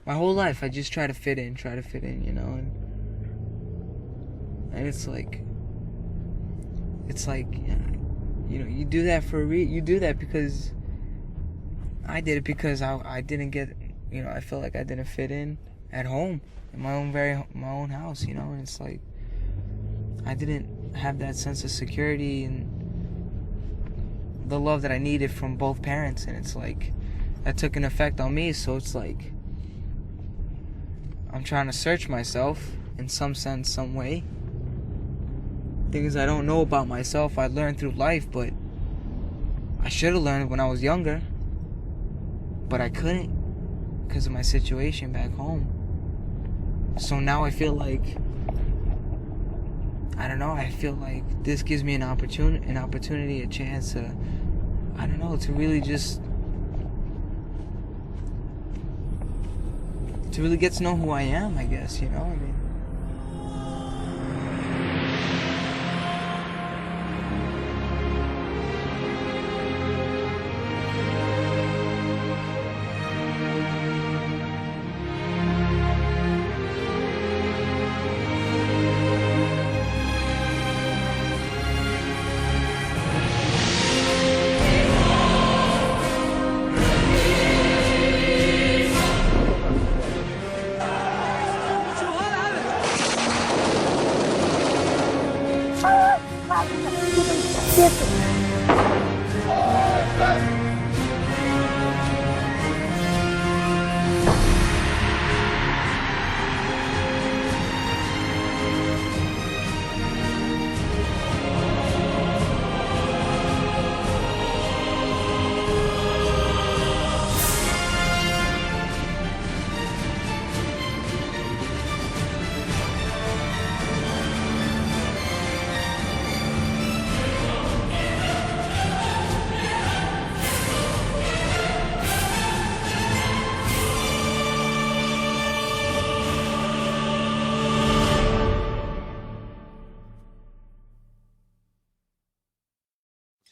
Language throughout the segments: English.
my whole life I just try to fit in, you know, and it's like, you know, you do that you do that because I did it because I didn't get, you know, I felt like I didn't fit in at home in my own house, you know, and it's like I didn't have that sense of security and the love that I needed from both parents, and it's like that took an effect on me. So it's like I'm trying to search myself in some sense, some way. Things I don't know about myself I learned through life, but I should have learned when I was younger, but I couldn't because of my situation back home. So now I feel like, I don't know, I feel like this gives me an opportunity, a chance to, I don't know, to really just, to really get to know who I am, I guess, you know, I mean.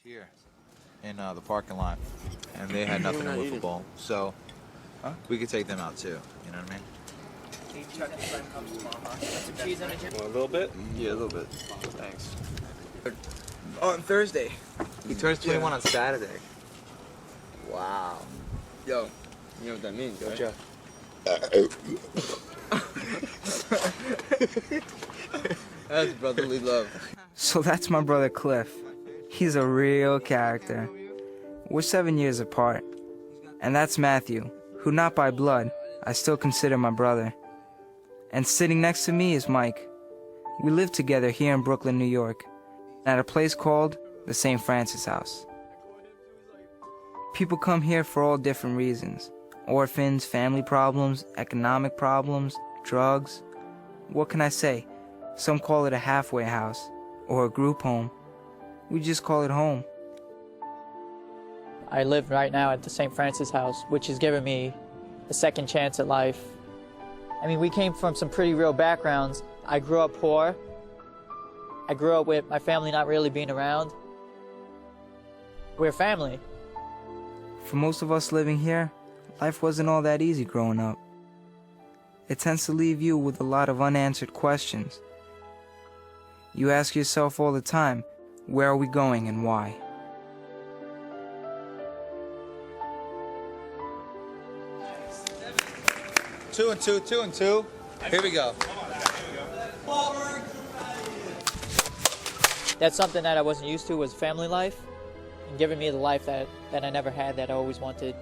Here in the parking lot, and they had nothing to with the ball, so we could take them out too. You know what I mean? A little bit? Yeah, a little bit. Thanks. On Thursday. He turns 21 on Saturday. Wow. Yo, you know what that means, right? Jeff. That's brotherly love. So that's my brother Cliff. He's a real character. We're 7 years apart. And that's Matthew, who not by blood, I still consider my brother. And sitting next to me is Mike. We live together here in Brooklyn, New York, at a place called the St. Francis House. People come here for all different reasons. Orphans, family problems, economic problems, drugs. What can I say? Some call it a halfway house or a group home. We just call it home. I live right now at the St. Francis House, which has given me a second chance at life. I mean, we came from some pretty real backgrounds. I grew up poor. I grew up with my family not really being around. We're family. For most of us living here, life wasn't all that easy growing up. It tends to leave you with a lot of unanswered questions. You ask yourself all the time, where are we going and why? Two and two. Here we go. That's something that I wasn't used to, was family life, and giving me the life that I never had, that I always wanted.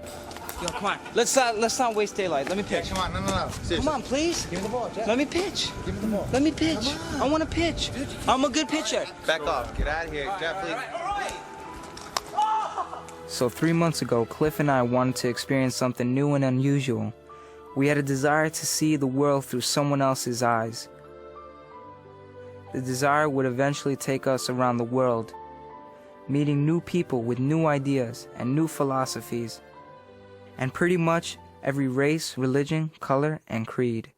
Yo, come on. Let's not waste daylight. Let me pitch. Come on, no. Seriously. Come on, please. Give me the ball, Jeff. Let me pitch. Give me the ball. Let me pitch. I want to pitch. I'm a good pitcher. Back off. Get out of here. Jeff, leave. So 3 months ago, Cliff and I wanted to experience something new and unusual. We had a desire to see the world through someone else's eyes. The desire would eventually take us around the world, meeting new people with new ideas and new philosophies, and pretty much every race, religion, color, and creed.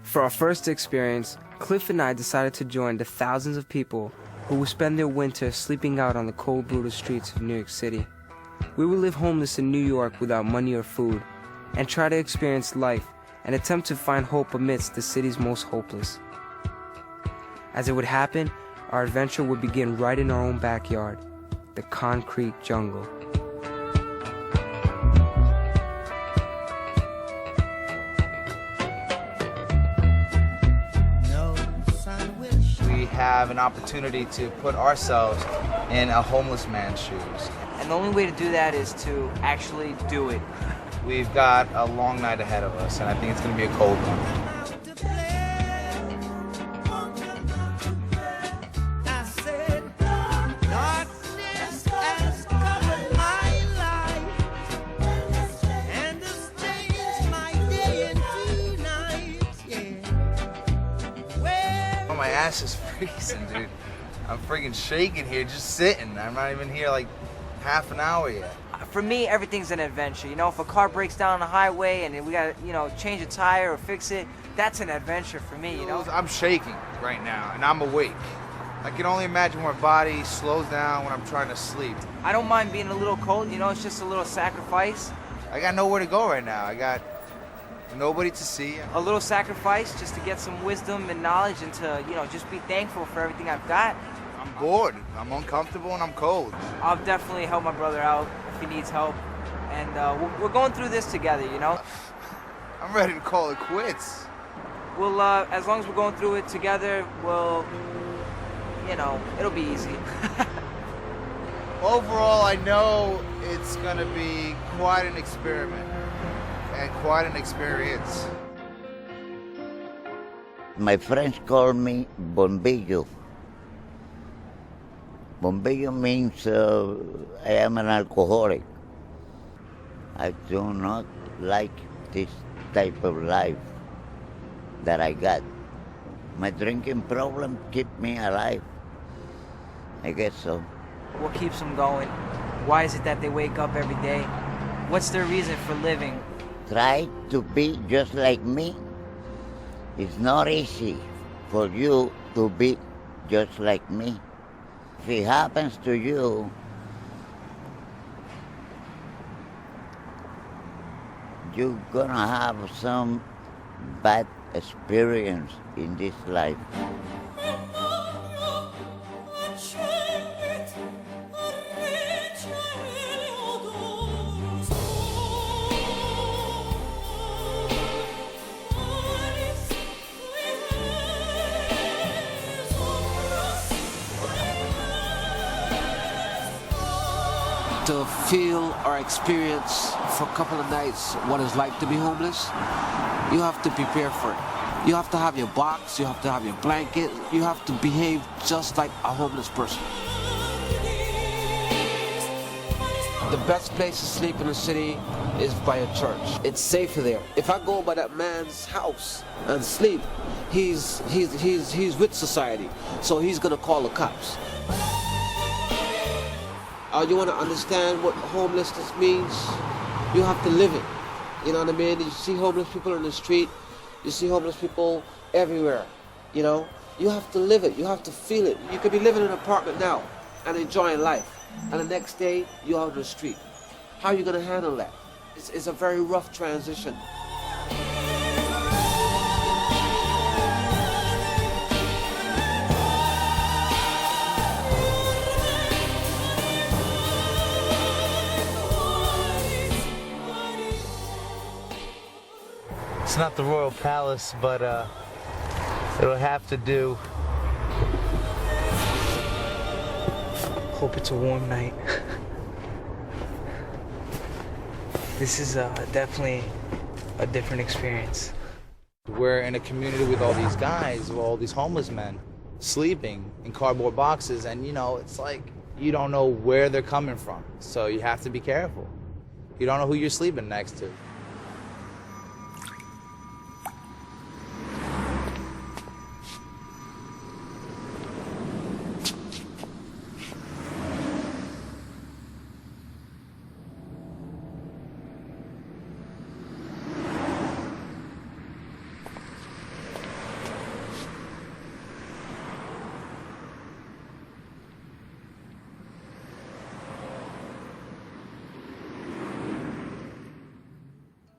For our first experience, Cliff and I decided to join the thousands of people who would spend their winter sleeping out on the cold, brutal streets of New York City. We would live homeless in New York without money or food, and try to experience life and attempt to find hope amidst the city's most hopeless. As it would happen, our adventure would begin right in our own backyard, the concrete jungle. We have an opportunity to put ourselves in a homeless man's shoes. And the only way to do that is to actually do it. We've got a long night ahead of us, and I think it's going to be a cold one. My ass is freezing, dude. I'm freaking shaking here, just sitting. I'm not even here like half an hour yet. For me, everything's an adventure. You know, if a car breaks down on the highway and we gotta, change a tire or fix it, that's an adventure for me, you know? I'm shaking right now, and I'm awake. I can only imagine my body slows down when I'm trying to sleep. I don't mind being a little cold, it's just a little sacrifice. I got nowhere to go right now. I got nobody to see. A little sacrifice just to get some wisdom and knowledge and to, just be thankful for everything I've got. I'm bored, I'm uncomfortable, and I'm cold. I'll definitely help my brother out if he needs help. And we're going through this together, I'm ready to call it quits. Well, as long as we're going through it together, we'll, it'll be easy. Overall, I know it's gonna be quite an experiment and quite an experience. My friends call me Bombillo. Bombillo means I am an alcoholic. I do not like this type of life that I got. My drinking problem keep me alive. I guess so. What keeps them going? Why is it that they wake up every day? What's their reason for living? Try to be just like me. It's not easy for you to be just like me. If it happens to you, you're gonna have some bad experience in this life. To feel or experience for a couple of nights what it's like to be homeless, you have to prepare for it. You have to have your box, you have to have your blanket, you have to behave just like a homeless person. The best place to sleep in the city is by a church. It's safer there. If I go by that man's house and sleep, he's with society, so he's gonna call the cops. You want to understand what homelessness means? You have to live it. You know what I mean? You see homeless people in the street. You see homeless people everywhere. You have to live it. You have to feel it. You could be living in an apartment now and enjoying life, and the next day you're out on the street. How are you going to handle that? It's a very rough transition. It's not the Royal Palace, but it'll have to do. Hope it's a warm night. This is definitely a different experience. We're in a community with all these guys, with all these homeless men, sleeping in cardboard boxes, and it's like you don't know where they're coming from, so you have to be careful. You don't know who you're sleeping next to.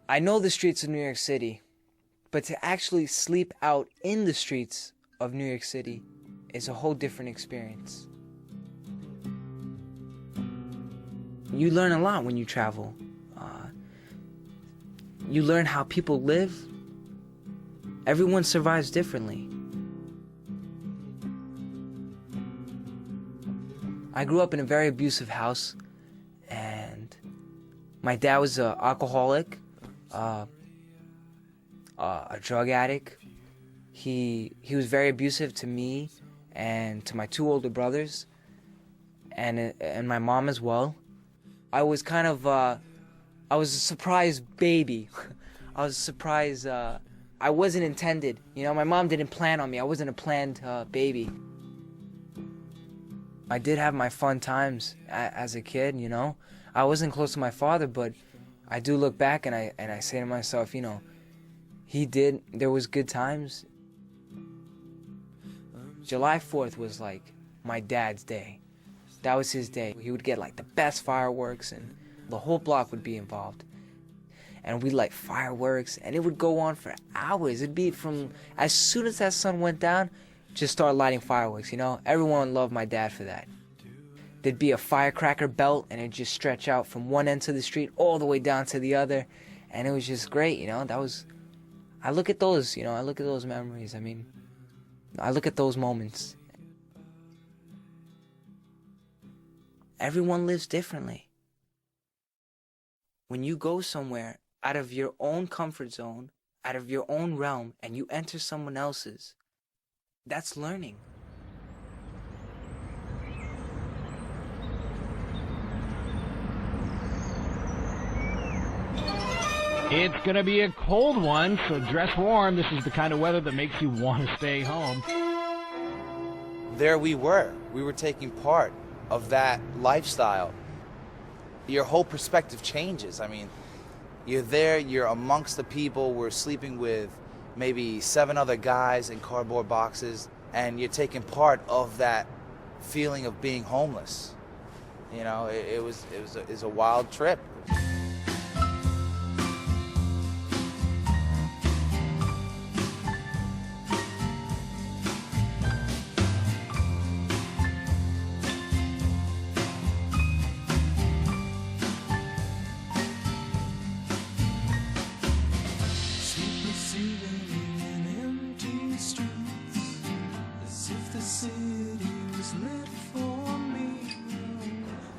I know the streets of New York City, but to actually sleep out in the streets of New York City is a whole different experience. You learn a lot when you travel. You learn how people live. Everyone survives differently. I grew up in a very abusive house, and my dad was an alcoholic, a drug addict. He was very abusive to me and to my two older brothers, and my mom as well. I was kind of I was a surprise baby. I was a surprise. I wasn't intended. You know, my mom didn't plan on me. I wasn't a planned baby. I did have my fun times as a kid, you know. I wasn't close to my father, but I do look back and I say to myself, you know, there was good times. July 4th was like my dad's day. That was his day. He would get like the best fireworks and the whole block would be involved. And we'd light fireworks and it would go on for hours. It'd be from as soon as that sun went down, just start lighting fireworks, you know? Everyone loved my dad for that. There'd be a firecracker belt and it'd just stretch out from one end of the street all the way down to the other. And it was just great, you know? I look at those, you know, I look at those memories. I mean, I look at those moments. Everyone lives differently. When you go somewhere out of your own comfort zone, out of your own realm, and you enter someone else's, that's learning. It's going to be a cold one, so dress warm. This is the kind of weather that makes you want to stay home. There we were. We were taking part of that lifestyle. Your whole perspective changes. I mean, you're there, you're amongst the people, we're sleeping with maybe 7 other guys in cardboard boxes, and you're taking part of that feeling of being homeless. You know, it was a wild trip.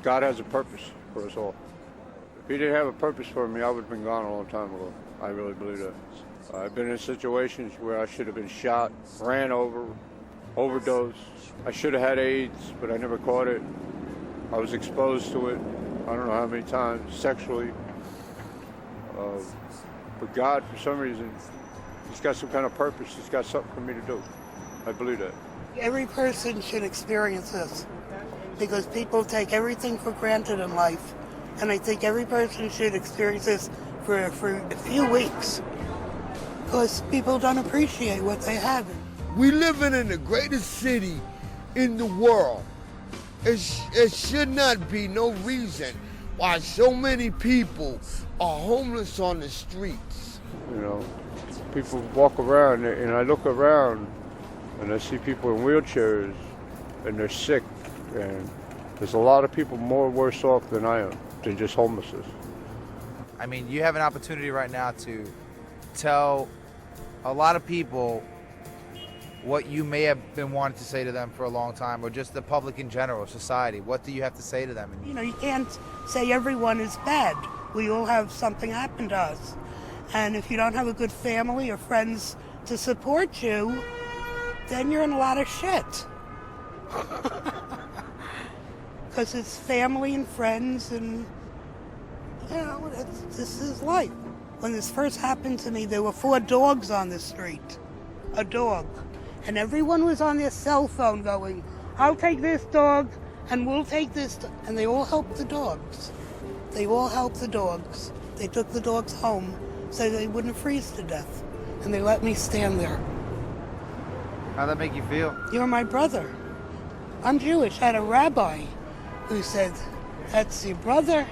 God has a purpose for us all. If he didn't have a purpose for me, I would have been gone a long time ago. I really believe that. I've been in situations where I should have been shot, ran over, overdosed. I should have had AIDS, but I never caught it. I was exposed to it, I don't know how many times, sexually. But God, for some reason, he's got some kind of purpose. He's got something for me to do. I believe that. Every person should experience this because people take everything for granted in life. And I think every person should experience this for a few weeks because people don't appreciate what they have. We living in the greatest city in the world. It should not be no reason why so many people are homeless on the streets. You know, people walk around and I look around and I see people in wheelchairs and they're sick, and there's a lot of people more worse off than I am, than just homelessness. I mean, you have an opportunity right now to tell a lot of people what you may have been wanting to say to them for a long time, or just the public in general, society. What do you have to say to them? You know, you can't say everyone is bad. We all have something happen to us. And if you don't have a good family or friends to support you, then you're in a lot of shit. Because it's family and friends and, you know, this is life. When this first happened to me, there were 4 dogs on the street. A dog. And everyone was on their cell phone going, I'll take this dog and we'll take this. And they all helped the dogs. They all helped the dogs. They took the dogs home so they wouldn't freeze to death. And they let me stand there. How'd that make you feel? You're my brother. I'm Jewish. I had a rabbi who said, that's your brother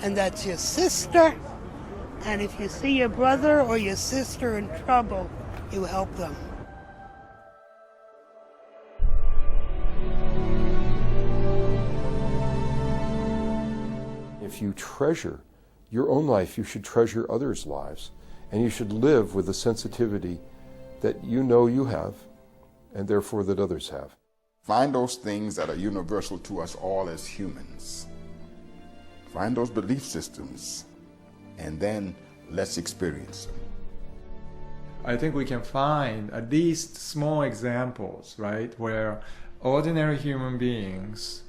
and that's your sister. And if you see your brother or your sister in trouble, you help them. If you treasure your own life, you should treasure others' lives. And you should live with the sensitivity that you know you have, and therefore that others have. Find those things that are universal to us all as humans. Find those belief systems, and then let's experience them. I think we can find at least small examples, right, where ordinary human beings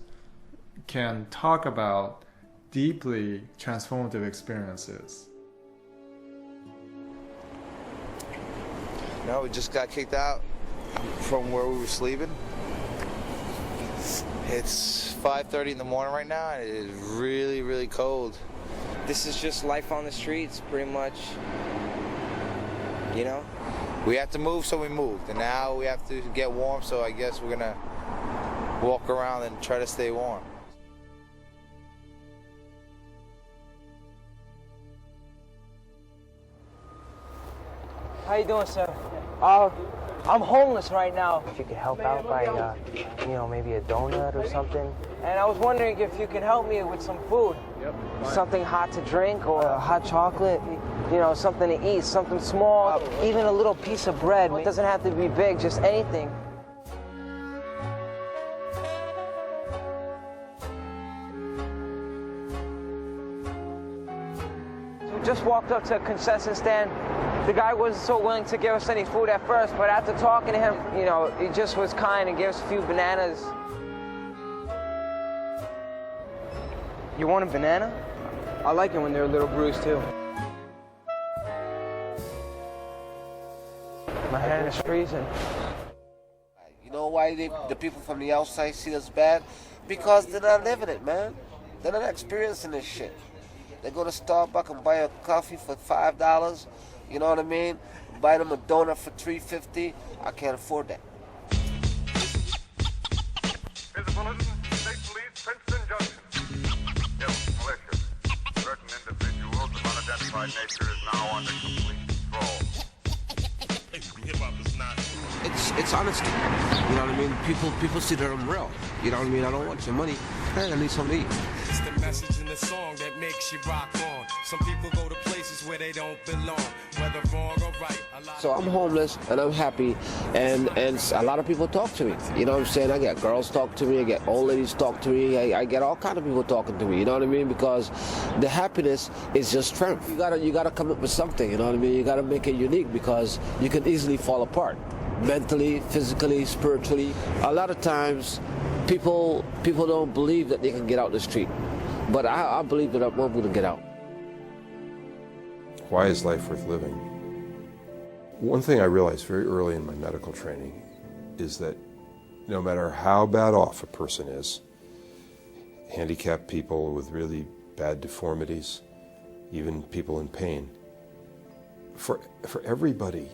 can talk about deeply transformative experiences. No, we just got kicked out from where we were sleeping. It's 5:30 in the morning right now, and it is really, really cold. This is just life on the streets, pretty much. You know? We had to move, so we moved. And now we have to get warm, so I guess we're gonna walk around and try to stay warm. How you doing, sir? I'm homeless right now. If you could help out by, you know, maybe a donut or something. And I was wondering if you could help me with some food. Yep. Something hot to drink or hot chocolate. You know, something to eat, something small, even a little piece of bread. It doesn't have to be big, just anything. So we just walked up to a concession stand. The guy wasn't so willing to give us any food at first, but after talking to him, you know, he just was kind and gave us a few bananas. You want a banana? I like it when they're a little bruised too. My hand is freezing. You know why the people from the outside see us bad? Because they're not living it, man. They're not experiencing this shit. They go to Starbucks and buy a coffee for $5. You know what I mean? Buy them a donut for $3.50. I can't afford that. Here's a bulletin. State Police, Princeton Junction. Yes, militia. Certain individuals of unidentified nature is now under complete control. Hip-hop is not. It's honesty. You know what I mean? People see that I'm real. You know what I mean? I don't want your money. Hey, I need something to eat. It's the message in the song that makes you rock on. Some people go to places where they don't belong, whether wrong or right. So I'm homeless and I'm happy, and a lot of people talk to me. You know what I'm saying? I get girls talk to me, I get old ladies talk to me, I get all kind of people talking to me. You know what I mean? Because the happiness is just strength. You gotta come up with something. You know what I mean? You gotta make it unique because you can easily fall apart, mentally, physically, spiritually. A lot of times, people don't believe that they can get out the street, but I believe that I'm going to get out. Why is life worth living? One thing I realized very early in my medical training is that no matter how bad off a person is, handicapped people with really bad deformities, even people in pain, for everybody,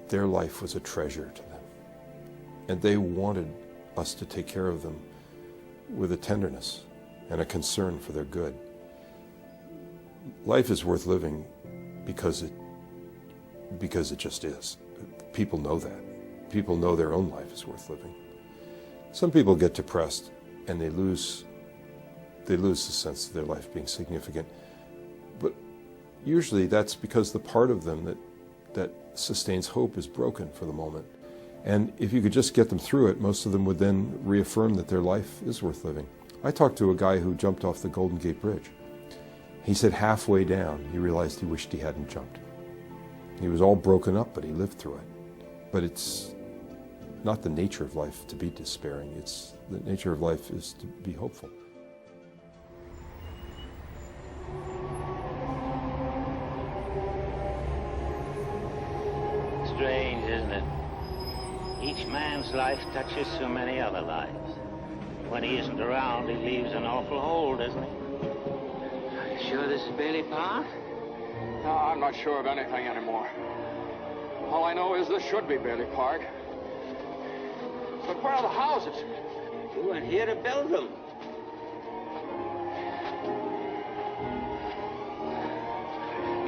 their life was a treasure to them. And they wanted us to take care of them with a tenderness and a concern for their good. Life is worth living because it just is. People know that. People know their own life is worth living. Some people get depressed and they lose the sense of their life being significant. But usually that's because the part of them that sustains hope is broken for the moment. And if you could just get them through it, most of them would then reaffirm that their life is worth living. I talked to a guy who jumped off the Golden Gate Bridge. He said halfway down, he realized he wished he hadn't jumped. He was all broken up, but he lived through it. But it's not the nature of life to be despairing. It's the nature of life is to be hopeful. Strange, isn't it? Each man's life touches so many other lives. When he isn't around, he leaves an awful hole, doesn't he? Are you sure this is Bailey Park? No, I'm not sure of anything anymore. All I know is this should be Bailey Park. But where are the houses? We weren't here to build them.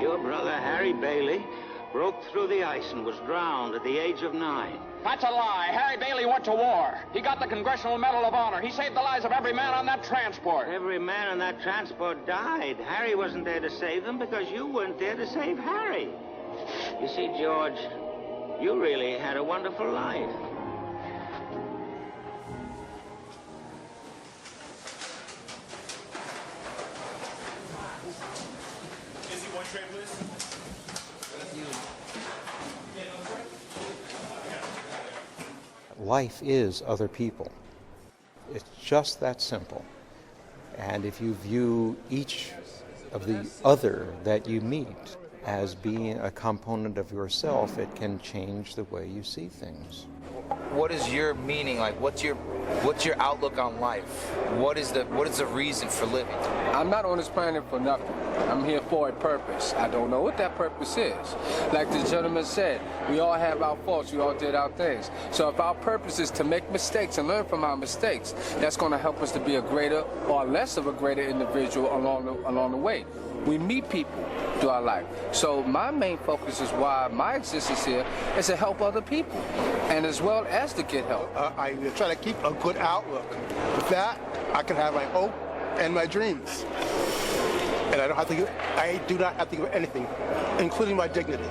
your brother Harry Bailey broke through the ice and was drowned at the age of 9. That's a lie. Harry Bailey went to war. He got the Congressional Medal of Honor. He saved the lives of every man on that transport. Every man on that transport died. Harry wasn't there to save them because you weren't there to save Harry. You see, George, you really had a wonderful life. Life is other people. It's just that simple. And if you view each of the other that you meet as being a component of yourself, it can change the way you see things. What is your meaning? Like, what's your outlook on life? What is the reason for living? I'm not on this planet for nothing. I'm here for a purpose. I don't know what that purpose is. Like the gentleman said, we all have our faults. We all did our things. So if our purpose is to make mistakes and learn from our mistakes, that's going to help us to be a greater or less of a greater individual along the way. We meet people through our life. So my main focus is why my existence here is to help other people, and as well as to get help. I try to keep a good outlook. With that, I can have my hope and my dreams. And I do not have to give anything, including my dignity.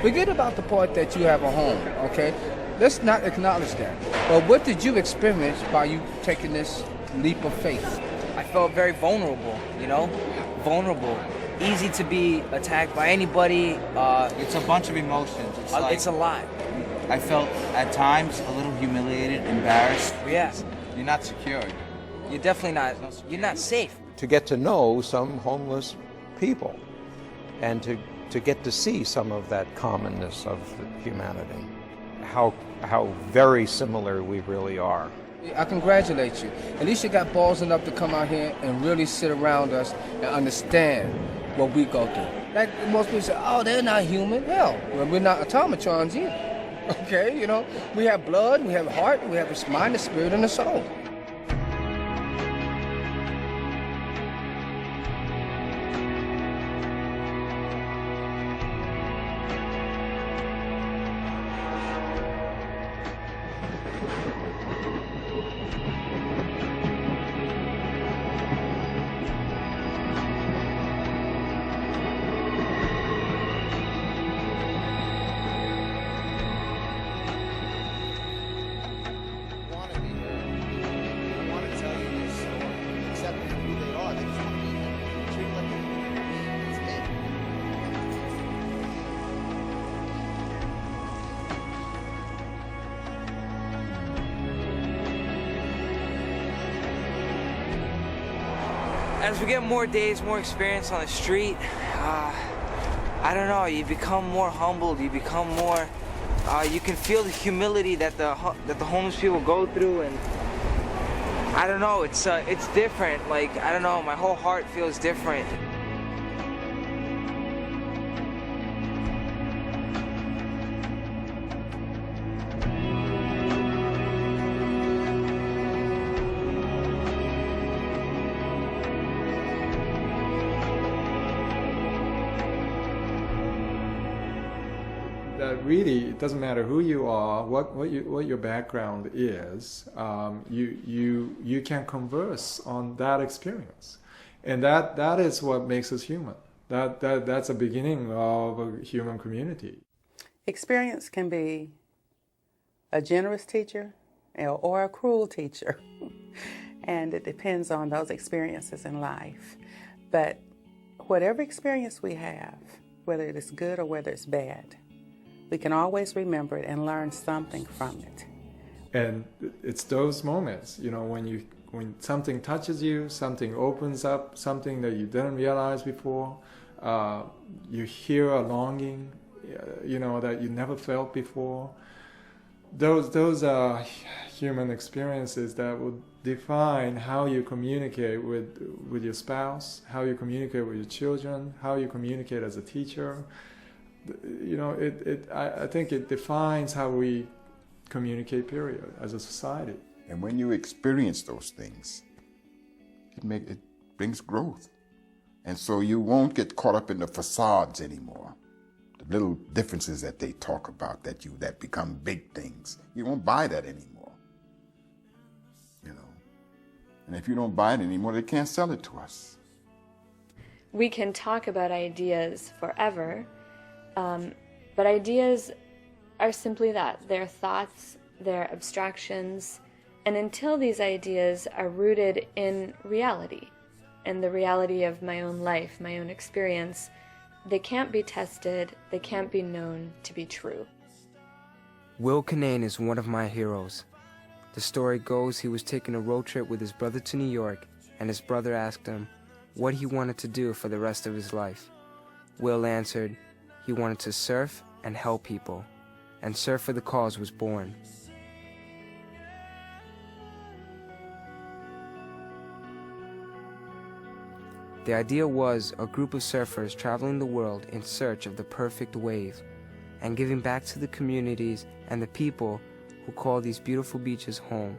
Forget about the part that you have a home, okay? Let's not acknowledge that. But what did you experience by you taking this leap of faith? I felt very vulnerable, you know? Vulnerable. Easy to be attacked by anybody. It's a bunch of emotions. It's a lot. I felt at times a little humiliated, embarrassed. Yeah. You're not secure. You're definitely not. You're not safe. To get to know some homeless people and to get to see some of that commonness of humanity, how very similar we really are. I congratulate you. At least you got balls enough to come out here and really sit around us and understand what we go through. Like most people say, oh, they're not human. Hell, well, we're not automatrons either. Okay, you know, we have blood, we have a heart, we have a mind, a spirit, and a soul. As we get more days, more experience on the street, I don't know, you become more humbled, you become more, you can feel the humility that the homeless people go through, and I don't know, it's different. Like, I don't know, my whole heart feels different. Really, it doesn't matter who you are, what your background is. You can converse on that experience, and that is what makes us human. That's a beginning of a human community. Experience can be a generous teacher or a cruel teacher, and it depends on those experiences in life. But whatever experience we have, whether it is good or whether it's bad, we can always remember it and learn something from it. And it's those moments, you know, when something touches you, something opens up, something that you didn't realize before, you hear a longing, you know, that you never felt before. Those are human experiences that would define how you communicate with your spouse, how you communicate with your children, how you communicate as a teacher. I think it defines how we communicate, period, as a society. And when you experience those things, it brings growth. And so you won't get caught up in the facades anymore. The little differences that they talk about that become big things. You won't buy that anymore. And if you don't buy it anymore, they can't sell it to us. We can talk about ideas forever, but ideas are simply that. They're thoughts, they're abstractions, and until these ideas are rooted in reality, and the reality of my own life, my own experience, they can't be tested, they can't be known to be true. Will Kinane is one of my heroes. The story goes he was taking a road trip with his brother to New York, and his brother asked him what he wanted to do for the rest of his life. Will answered he wanted to surf and help people, and Surf for the Cause was born. The idea was a group of surfers traveling the world in search of the perfect wave and giving back to the communities and the people who call these beautiful beaches home.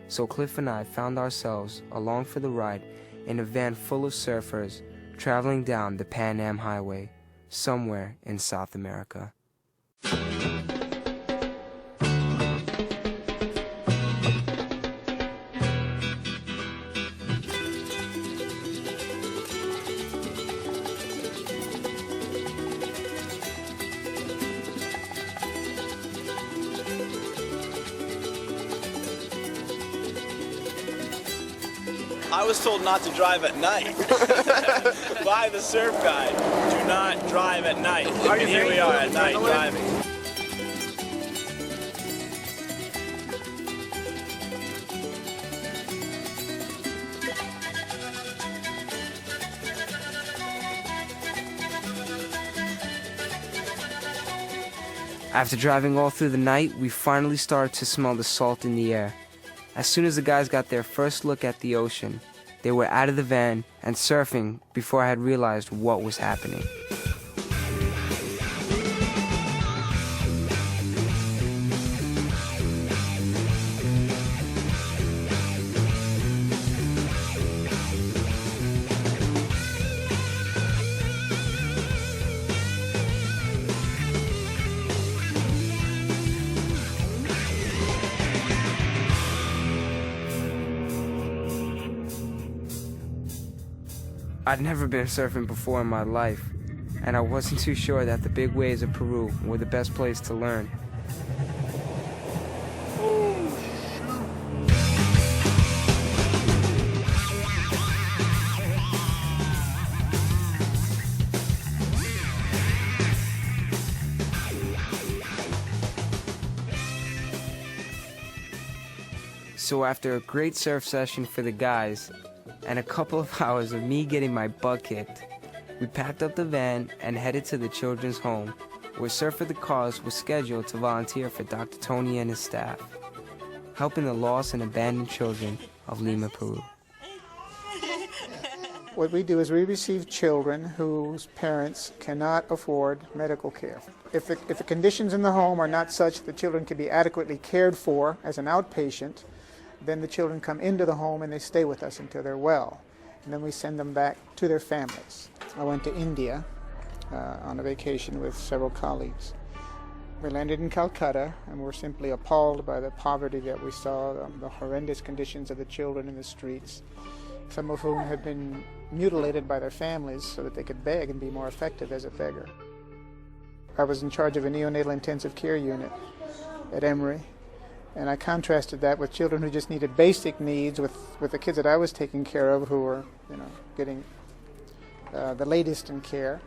So Cliff and I found ourselves along for the ride in a van full of surfers traveling down the Pan Am Highway somewhere in South America. I was told not to drive at night by the surf guide. Do not drive at night. And here we are at night driving. After driving all through the night, we finally started to smell the salt in the air. As soon as the guys got their first look at the ocean, they were out of the van and surfing before I had realized what was happening. I'd never been surfing before in my life, and I wasn't too sure that the big waves of Peru were the best place to learn. So after a great surf session for the guys, and a couple of hours of me getting my butt kicked, we packed up the van and headed to the children's home, where Surf for the Cause was scheduled to volunteer for Dr. Tony and his staff, helping the lost and abandoned children of Lima, Peru. What we do is we receive children whose parents cannot afford medical care. If the conditions in the home are not such that the children can be adequately cared for as an outpatient, then the children come into the home and they stay with us until they're well. And then we send them back to their families. I went to India on a vacation with several colleagues. We landed in Calcutta and were simply appalled by the poverty that we saw, the horrendous conditions of the children in the streets, some of whom had been mutilated by their families so that they could beg and be more effective as a beggar. I was in charge of a neonatal intensive care unit at Emory, and I contrasted that with children who just needed basic needs with the kids that I was taking care of who were, getting the latest in care.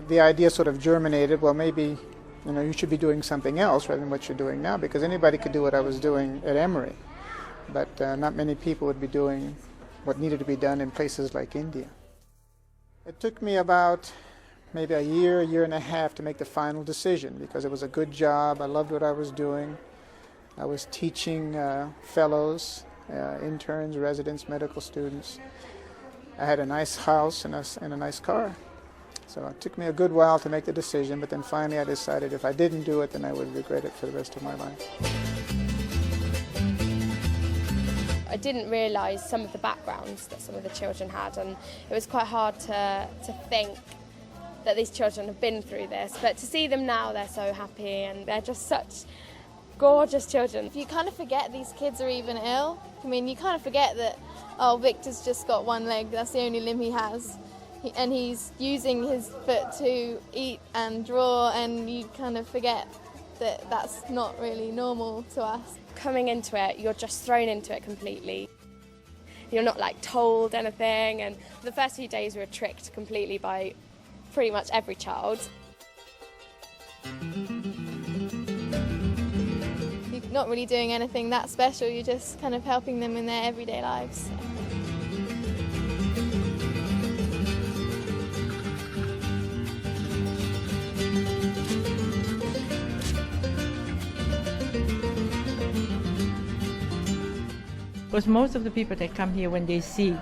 The idea sort of germinated, well, maybe, you should be doing something else rather than what you're doing now, because anybody could do what I was doing at Emory, but not many people would be doing what needed to be done in places like India. It took me about maybe a year and a half to make the final decision, because it was a good job. I loved what I was doing. I was teaching fellows, interns, residents, medical students. I had a nice house and a nice car. So it took me a good while to make the decision, but then finally I decided if I didn't do it, then I would regret it for the rest of my life. I didn't realise some of the backgrounds that some of the children had, and it was quite hard to think that these children have been through this. But to see them now, they're so happy and they're just such gorgeous children. You kind of forget these kids are even ill. I mean, you kind of forget that, oh, Victor's just got one leg, that's the only limb he has. And he's using his foot to eat and draw, and you kind of forget that that's not really normal to us. Coming into it, you're just thrown into it completely. You're not like told anything, and the first few days we were tricked completely by pretty much every child. You're not really doing anything that special, you're just kind of helping them in their everyday lives. Because most of the people that come here, when they see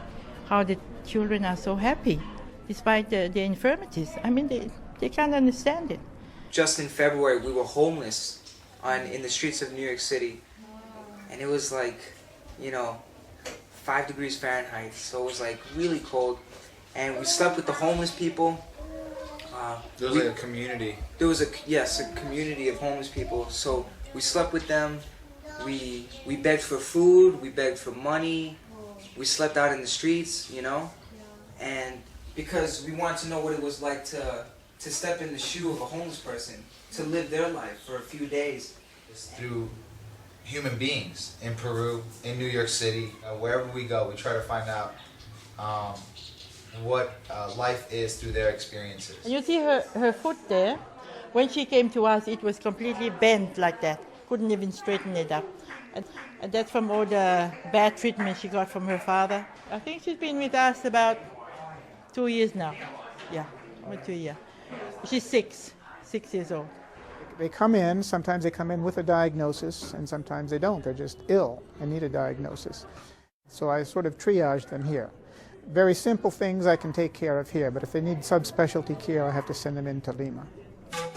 how the children are so happy, despite the infirmities, I mean, they can't understand it. Just in February, we were homeless in the streets of New York City. And it was like, 5 degrees Fahrenheit, so it was like really cold. And we slept with the homeless people. There was like a community. There was a community of homeless people. So we slept with them. We begged for food, we begged for money, we slept out in the streets, and because we wanted to know what it was like to step in the shoe of a homeless person, to live their life for a few days. Through human beings in Peru, in New York City, wherever we go, we try to find out what life is through their experiences. You see her foot there? When she came to us, it was completely bent like that. Couldn't even straighten it up. And that's from all the bad treatment she got from her father. I think she's been with us about 2 years now. Yeah, about 2 years. She's 6 years old. They come in, sometimes they come in with a diagnosis, and sometimes they don't. They're just ill and need a diagnosis. So I sort of triage them here. Very simple things I can take care of here, but if they need subspecialty care, I have to send them into Lima.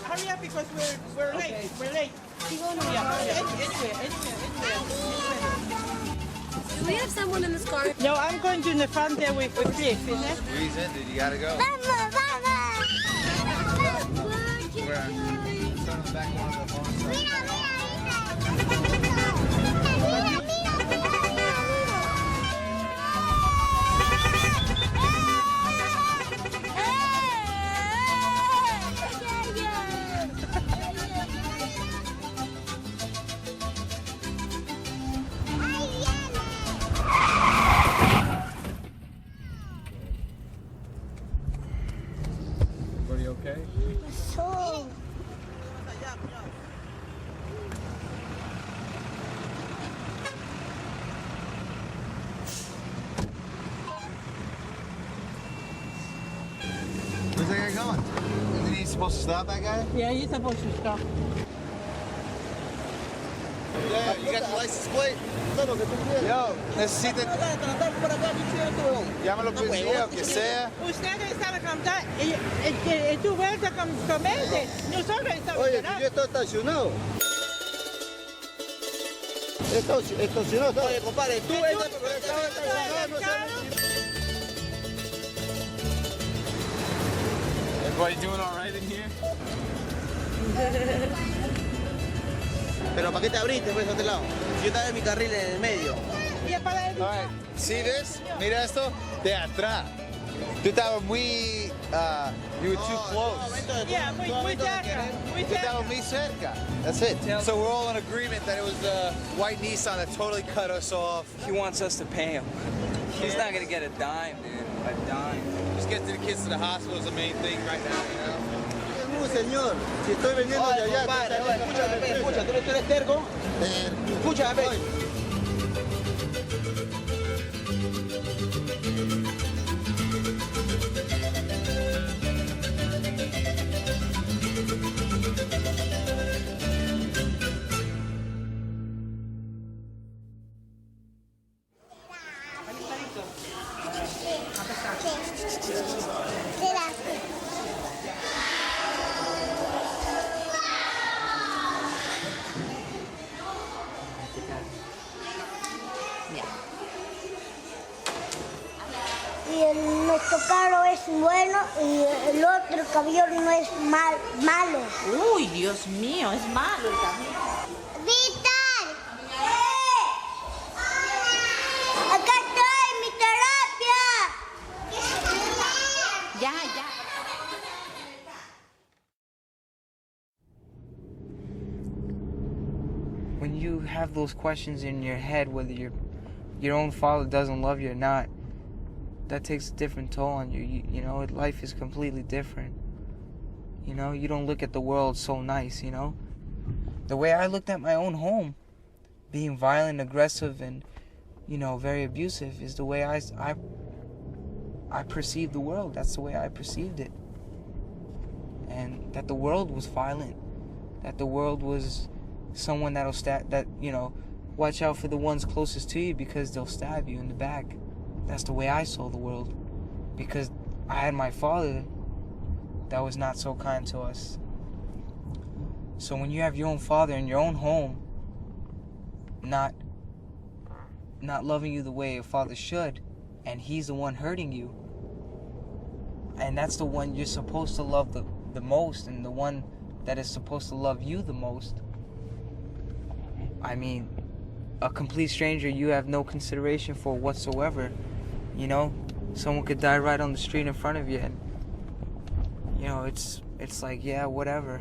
Hurry up because we're late. Okay. We're late. Anywhere. Do we have someone in this car? No, I'm going to in the front there with Cliff, isn't it? Reason, dude, you gotta go. Where? Start on the back one of the phones. Everybody okay? Where's that guy going? Isn't he supposed to stop, that guy? Yeah, he's supposed to stop. Yeah, you got the license plate? Yo, necesita... Llámalo a la policía o que sea. Ustedes están acá, tú vuelta con él. Nosotros estamos... Oye, yo estoy estacionado. Estacionado. Oye, compadre, tú estás estacionado. Everybody doing all right in here? Pero ¿para qué te abriste pues a este lado? Yo estaba en mi carril en el medio. All right, see this? Mira esto de atrás. Tú estabas muy... you were too close. Yeah, muy cerca. Tú estabas muy cerca. That's it. So we're all in agreement that it was the white Nissan that totally cut us off. He wants us to pay him. He's not gonna get a dime, dude. A dime. Just get the kids to the hospital is the main thing right now, you know? Señor, si estoy vendiendo de allá... Compadre, escucha, tú eres terco. Escúchame. y el otro camión no es malo. Uy, Dios mío, es malo el camión. ¡Víctor! ¡Acá estoy, mi terapia! Ya. When you have those questions in your head, whether your own father doesn't love you or not, that takes a different toll on you. You know, life is completely different. You know, you don't look at the world so nice, you know? The way I looked at my own home, being violent, aggressive, and, you know, very abusive, is the way I perceived the world. That's the way I perceived it. And that the world was violent. That the world was someone that, you know, watch out for the ones closest to you because they'll stab you in the back. That's the way I saw the world. Because I had my father that was not so kind to us. So when you have your own father in your own home, not loving you the way a father should, and he's the one hurting you, and that's the one you're supposed to love the most, and the one that is supposed to love you the most. I mean, a complete stranger you have no consideration for whatsoever. You know, someone could die right on the street in front of you, and you know, it's like, yeah, whatever.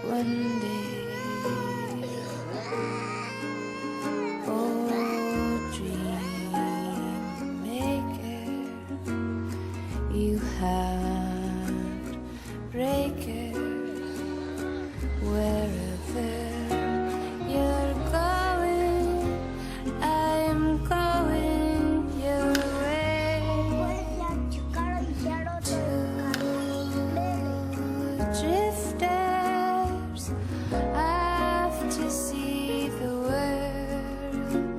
One day, oh dream maker, you heartbreaker, wherever you're going, I'm going your way. Drifters have to see the world.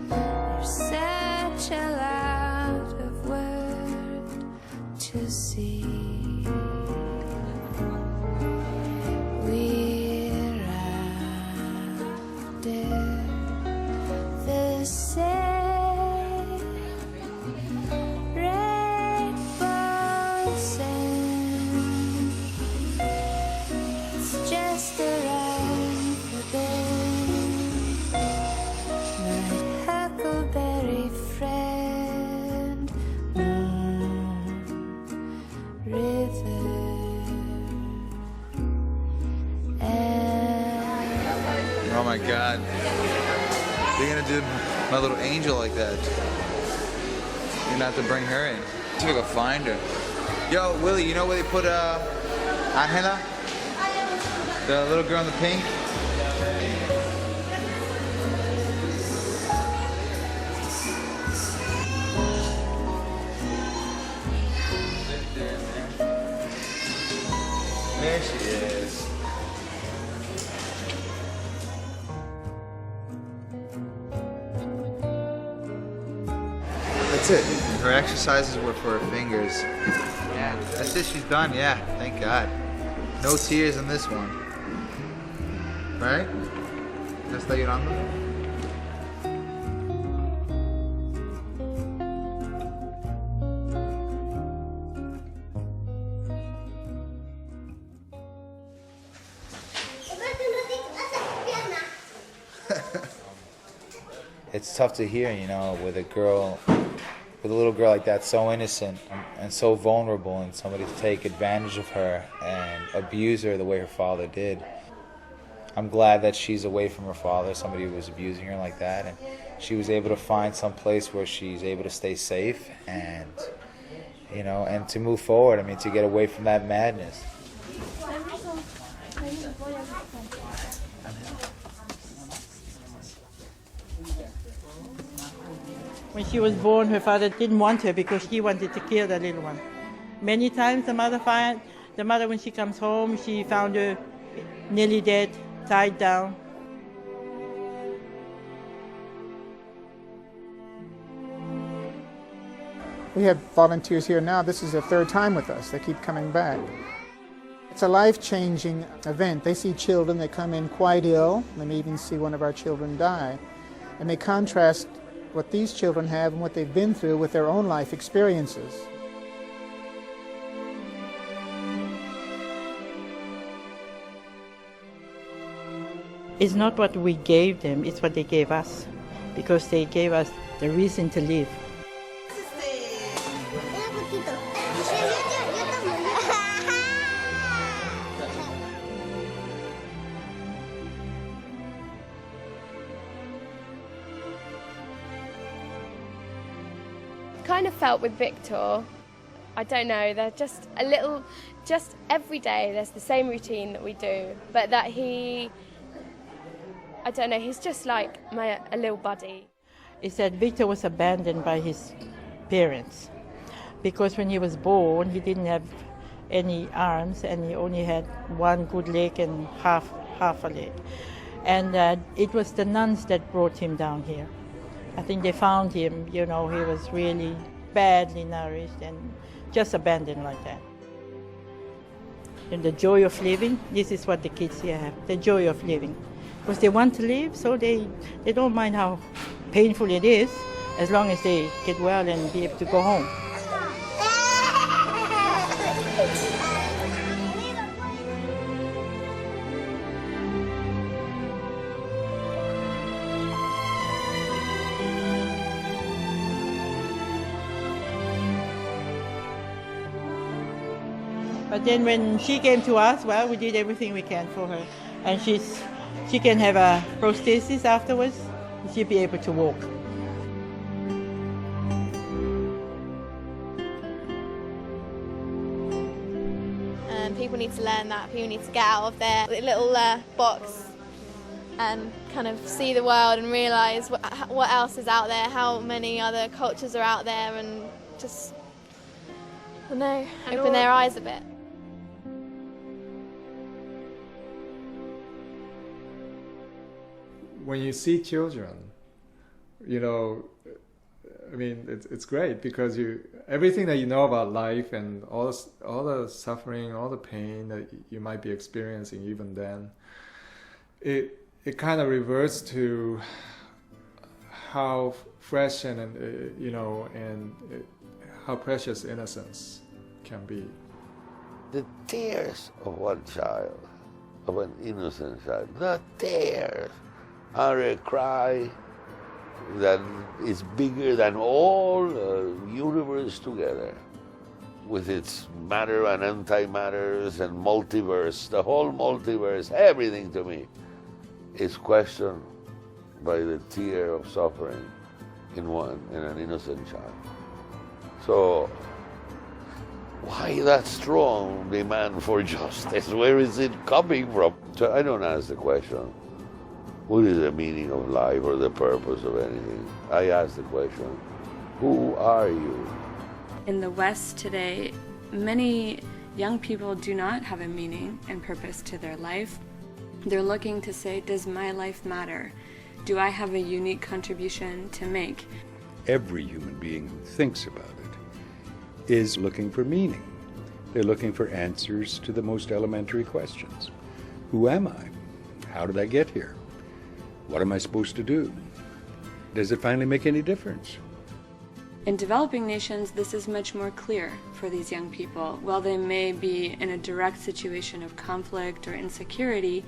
There's such a lot of world to see. We're after the same red balls, and it's just around the bend. My huckleberry friend, river. Oh my God. They're gonna do my little angel like that. You're gonna have to bring her in. See if I can find her. Yo, Willie, you know where they put Angela? The little girl in the pink? There she is. That's it. Her exercises were for her fingers. Yeah, that's it. She's done. Yeah, thank God. No tears in this one. Right? ¿Ya está llorando? It's tough to hear, you know, with a little girl like that, so innocent and so vulnerable, and somebody to take advantage of her and abuse her the way her father did. I'm glad that she's away from her father, somebody who was abusing her like that, and she was able to find some place where she's able to stay safe and, you know, and to move forward. I mean, to get away from that madness. When she was born, her father didn't want her because he wanted to kill the little one. Many times the mother The mother, when she comes home, she found her nearly dead, tied down. We have volunteers here now. This is their third time with us. They keep coming back. It's a life-changing event. They see children that come in quite ill. They may even see one of our children die. And they contrast what these children have and what they've been through with their own life experiences. It's not what we gave them, it's what they gave us, because they gave us the reason to live. Kind of felt with Victor, I don't know, they're just a little, just every day there's the same routine that we do, but that he, I don't know, he's just like a little buddy. It's that Victor was abandoned by his parents because when he was born he didn't have any arms and he only had one good leg and half a leg. And it was the nuns that brought him down here. I think they found him, you know, he was really badly nourished and just abandoned like that. And the joy of living, this is what the kids here have, the joy of living. Because they want to live, so they don't mind how painful it is, as long as they get well and be able to go home. But then when she came to us, well, we did everything we can for her. And she can have a prosthesis afterwards. She'll be able to walk. And people need to learn that. People need to get out of their little box and kind of see the world and realise what else is out there, how many other cultures are out there, and just, I don't know, open their eyes a bit. When you see children, you know, I mean, it's great because everything that you know about life and all the suffering, all the pain that you might be experiencing even then, it kind of reverts to how fresh and you know, and how precious innocence can be. The tears of one child, of an innocent child, the tears are a cry that is bigger than all the universe together, with its matter and antimatters and multiverse, the whole multiverse, everything to me is questioned by the tear of suffering in an innocent child. So why that strong demand for justice? Where is it coming from? So I don't ask the question, what is the meaning of life or the purpose of anything? I ask the question, who are you? In the West today, many young people do not have a meaning and purpose to their life. They're looking to say, does my life matter? Do I have a unique contribution to make? Every human being who thinks about it is looking for meaning. They're looking for answers to the most elementary questions. Who am I? How did I get here? What am I supposed to do? Does it finally make any difference? In developing nations, this is much more clear for these young people. While they may be in a direct situation of conflict or insecurity,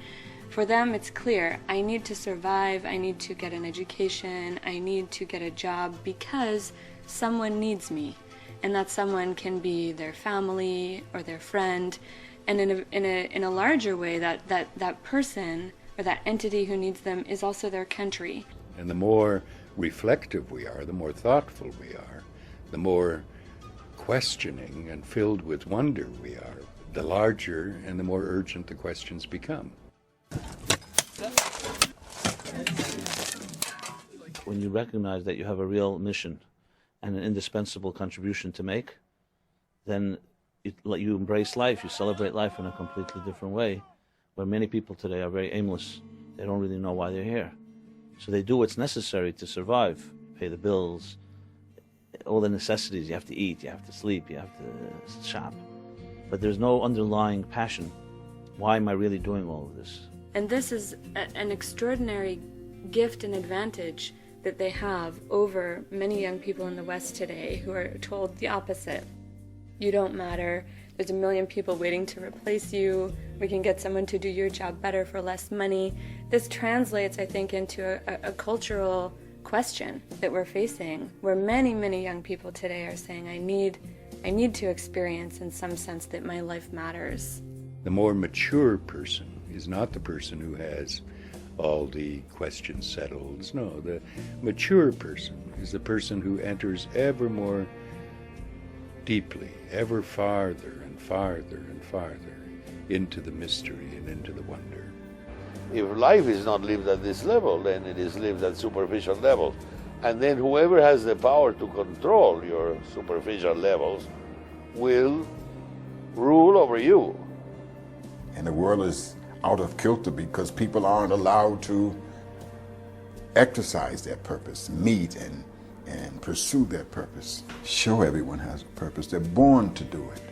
for them it's clear, I need to survive, I need to get an education, I need to get a job because someone needs me. And that someone can be their family or their friend. And in a larger way, that person or that entity who needs them is also their country. And the more reflective we are, the more thoughtful we are, the more questioning and filled with wonder we are, the larger and the more urgent the questions become. When you recognize that you have a real mission and an indispensable contribution to make, then You embrace life, you celebrate life in a completely different way, where many people today are very aimless. They don't really know why they're here. So they do what's necessary to survive, pay the bills, all the necessities. You have to eat, you have to sleep, you have to shop. But there's no underlying passion. Why am I really doing all of this? And this is an extraordinary gift and advantage that they have over many young people in the West today who are told the opposite. You don't matter. There's a million people waiting to replace you. We can get someone to do your job better for less money. This translates, I think, into a cultural question that we're facing, where many, many young people today are saying, I need to experience in some sense that my life matters. The more mature person is not the person who has all the questions settled. No, the mature person is the person who enters ever more deeply, ever farther and farther and farther into the mystery and into the wonder. If life is not lived at this level, then it is lived at superficial levels. And then whoever has the power to control your superficial levels will rule over you. And the world is out of kilter because people aren't allowed to exercise their purpose, meet and pursue their purpose. Show everyone has a purpose. They're born to do it.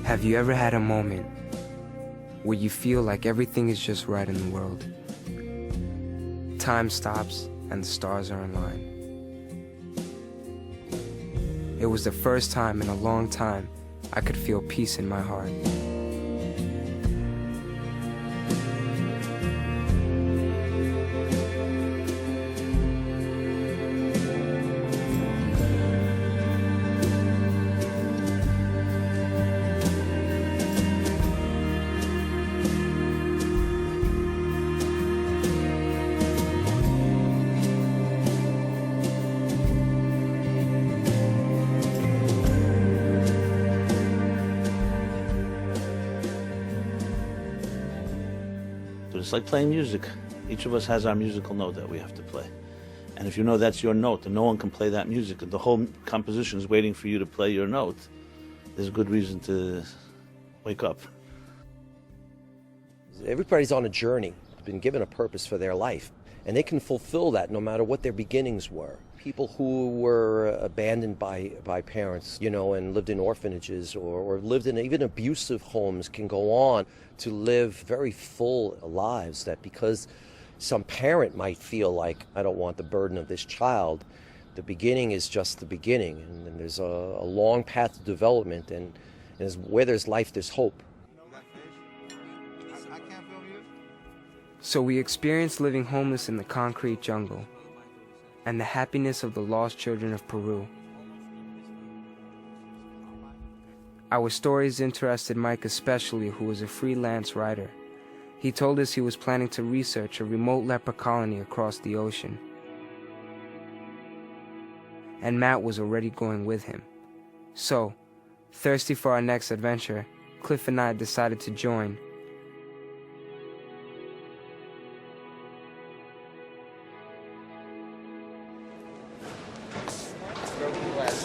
Have you ever had a moment where you feel like everything is just right in the world? Time stops and the stars are in line. It was the first time in a long time I could feel peace in my heart. It's like playing music. Each of us has our musical note that we have to play. And if you know that's your note and no one can play that music and the whole composition is waiting for you to play your note, there's a good reason to wake up. Everybody's on a journey, been given a purpose for their life, and they can fulfill that no matter what their beginnings were. People who were abandoned by parents, and lived in orphanages or lived in even abusive homes can go on to live very full lives, that because some parent might feel like, I don't want the burden of this child, the beginning is just the beginning, and then there's a long path to development, and where there's life, there's hope. So we experienced living homeless in the concrete jungle and the happiness of the lost children of Peru. Our stories interested Mike especially, who was a freelance writer. He told us he was planning to research a remote leper colony across the ocean. And Matt was already going with him. So, thirsty for our next adventure, Cliff and I decided to join.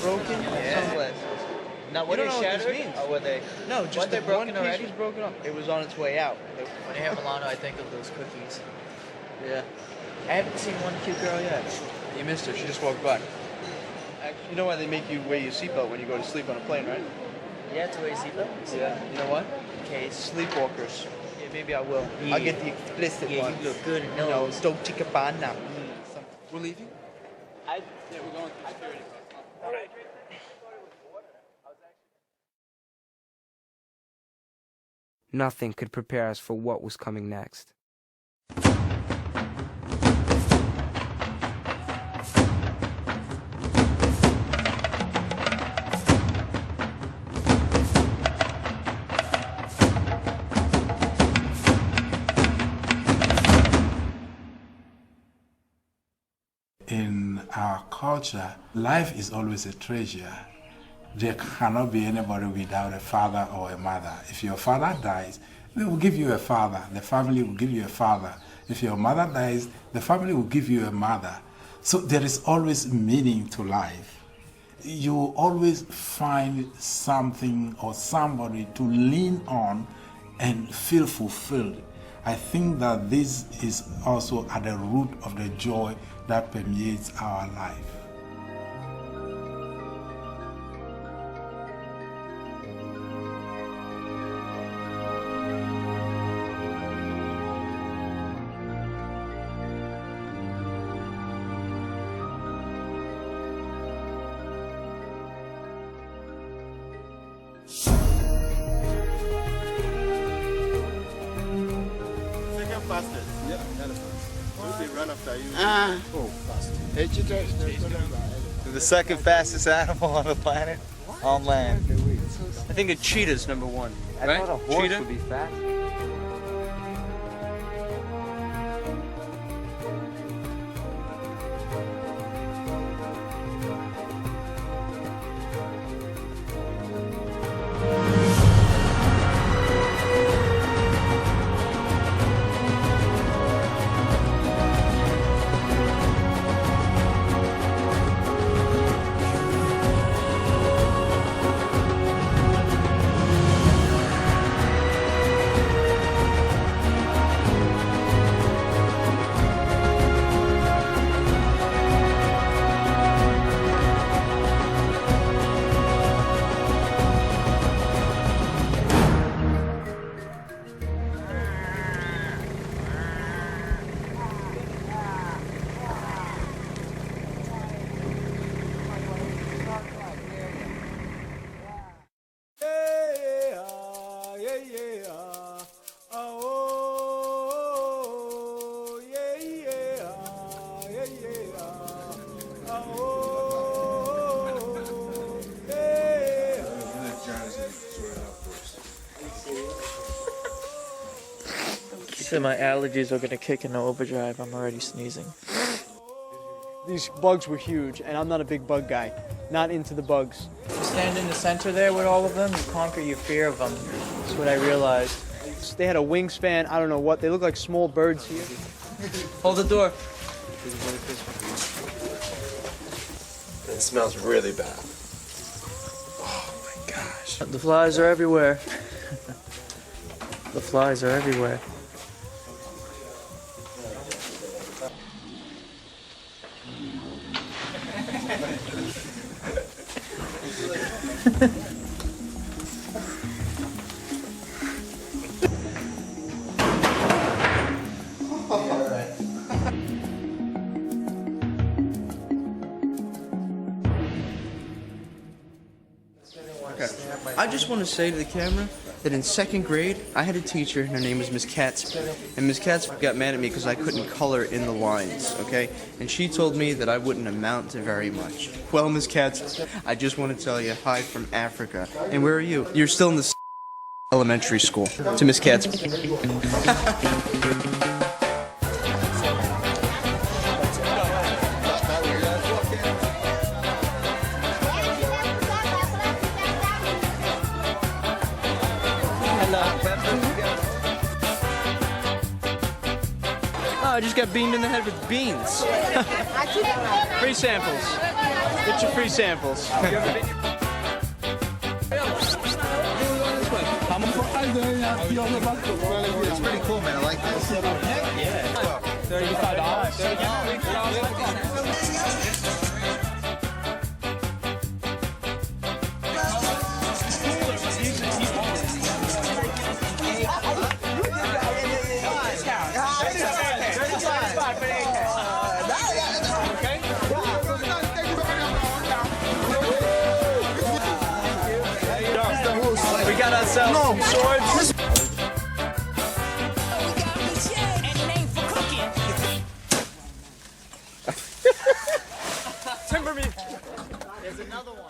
Broken? Yeah. Sunglasses. Now, were they shattered? Or were they? No, just the broken one piece was broken up. It was on its way out. When I hear Milano, I think of those cookies. Yeah. I haven't seen one cute girl yet. You missed her. She just walked by. Actually, you know why they make you wear your seatbelt when you go to sleep on a plane, right? Yeah, to wear your seatbelt? Yeah. You know what? In case. Sleepwalkers. Yeah, maybe I will. I'll get the explicit yeah, ones. You look good in those. No, don't take a banana. We're leaving? Yeah, we're going through security. All right. Nothing could prepare us for what was coming next. our culture, life is always a treasure. There cannot be anybody without a father or a mother. If your father dies, they will give you a father. The family will give you a father. If your mother dies, the family will give you a mother. So there is always meaning to life. You will always find something or somebody to lean on and feel fulfilled. I think that this is also at the root of the joy that permeates our life. Fastest. Yep, they run after you. The second fastest animal on the planet on land. I think a cheetah's number one. I thought a horse Cheetah? would be fast. So my allergies are gonna kick into overdrive. I'm already sneezing. These bugs were huge, and I'm not a big bug guy. Not into the bugs. Stand in the center there with all of them, you conquer your fear of them. That's what I realized. They had a wingspan, I don't know what. They look like small birds here. Hold the door. It smells really bad. Oh my gosh. The flies are everywhere. The flies are everywhere. Okay. I just want to say to the camera that in second grade, I had a teacher, and her name was Miss Katz. And Miss Katz got mad at me because I couldn't color in the lines, okay? And she told me that I wouldn't amount to very much. Well, Miss Katz, I just want to tell you, hi from Africa. And where are you? You're still in the elementary school. To Miss Katz. I just got beamed in the head with beans. Free samples. Get your free samples. It's pretty cool, man. I like this. Yeah. We got ourselves some swords. Timberman. There's another one.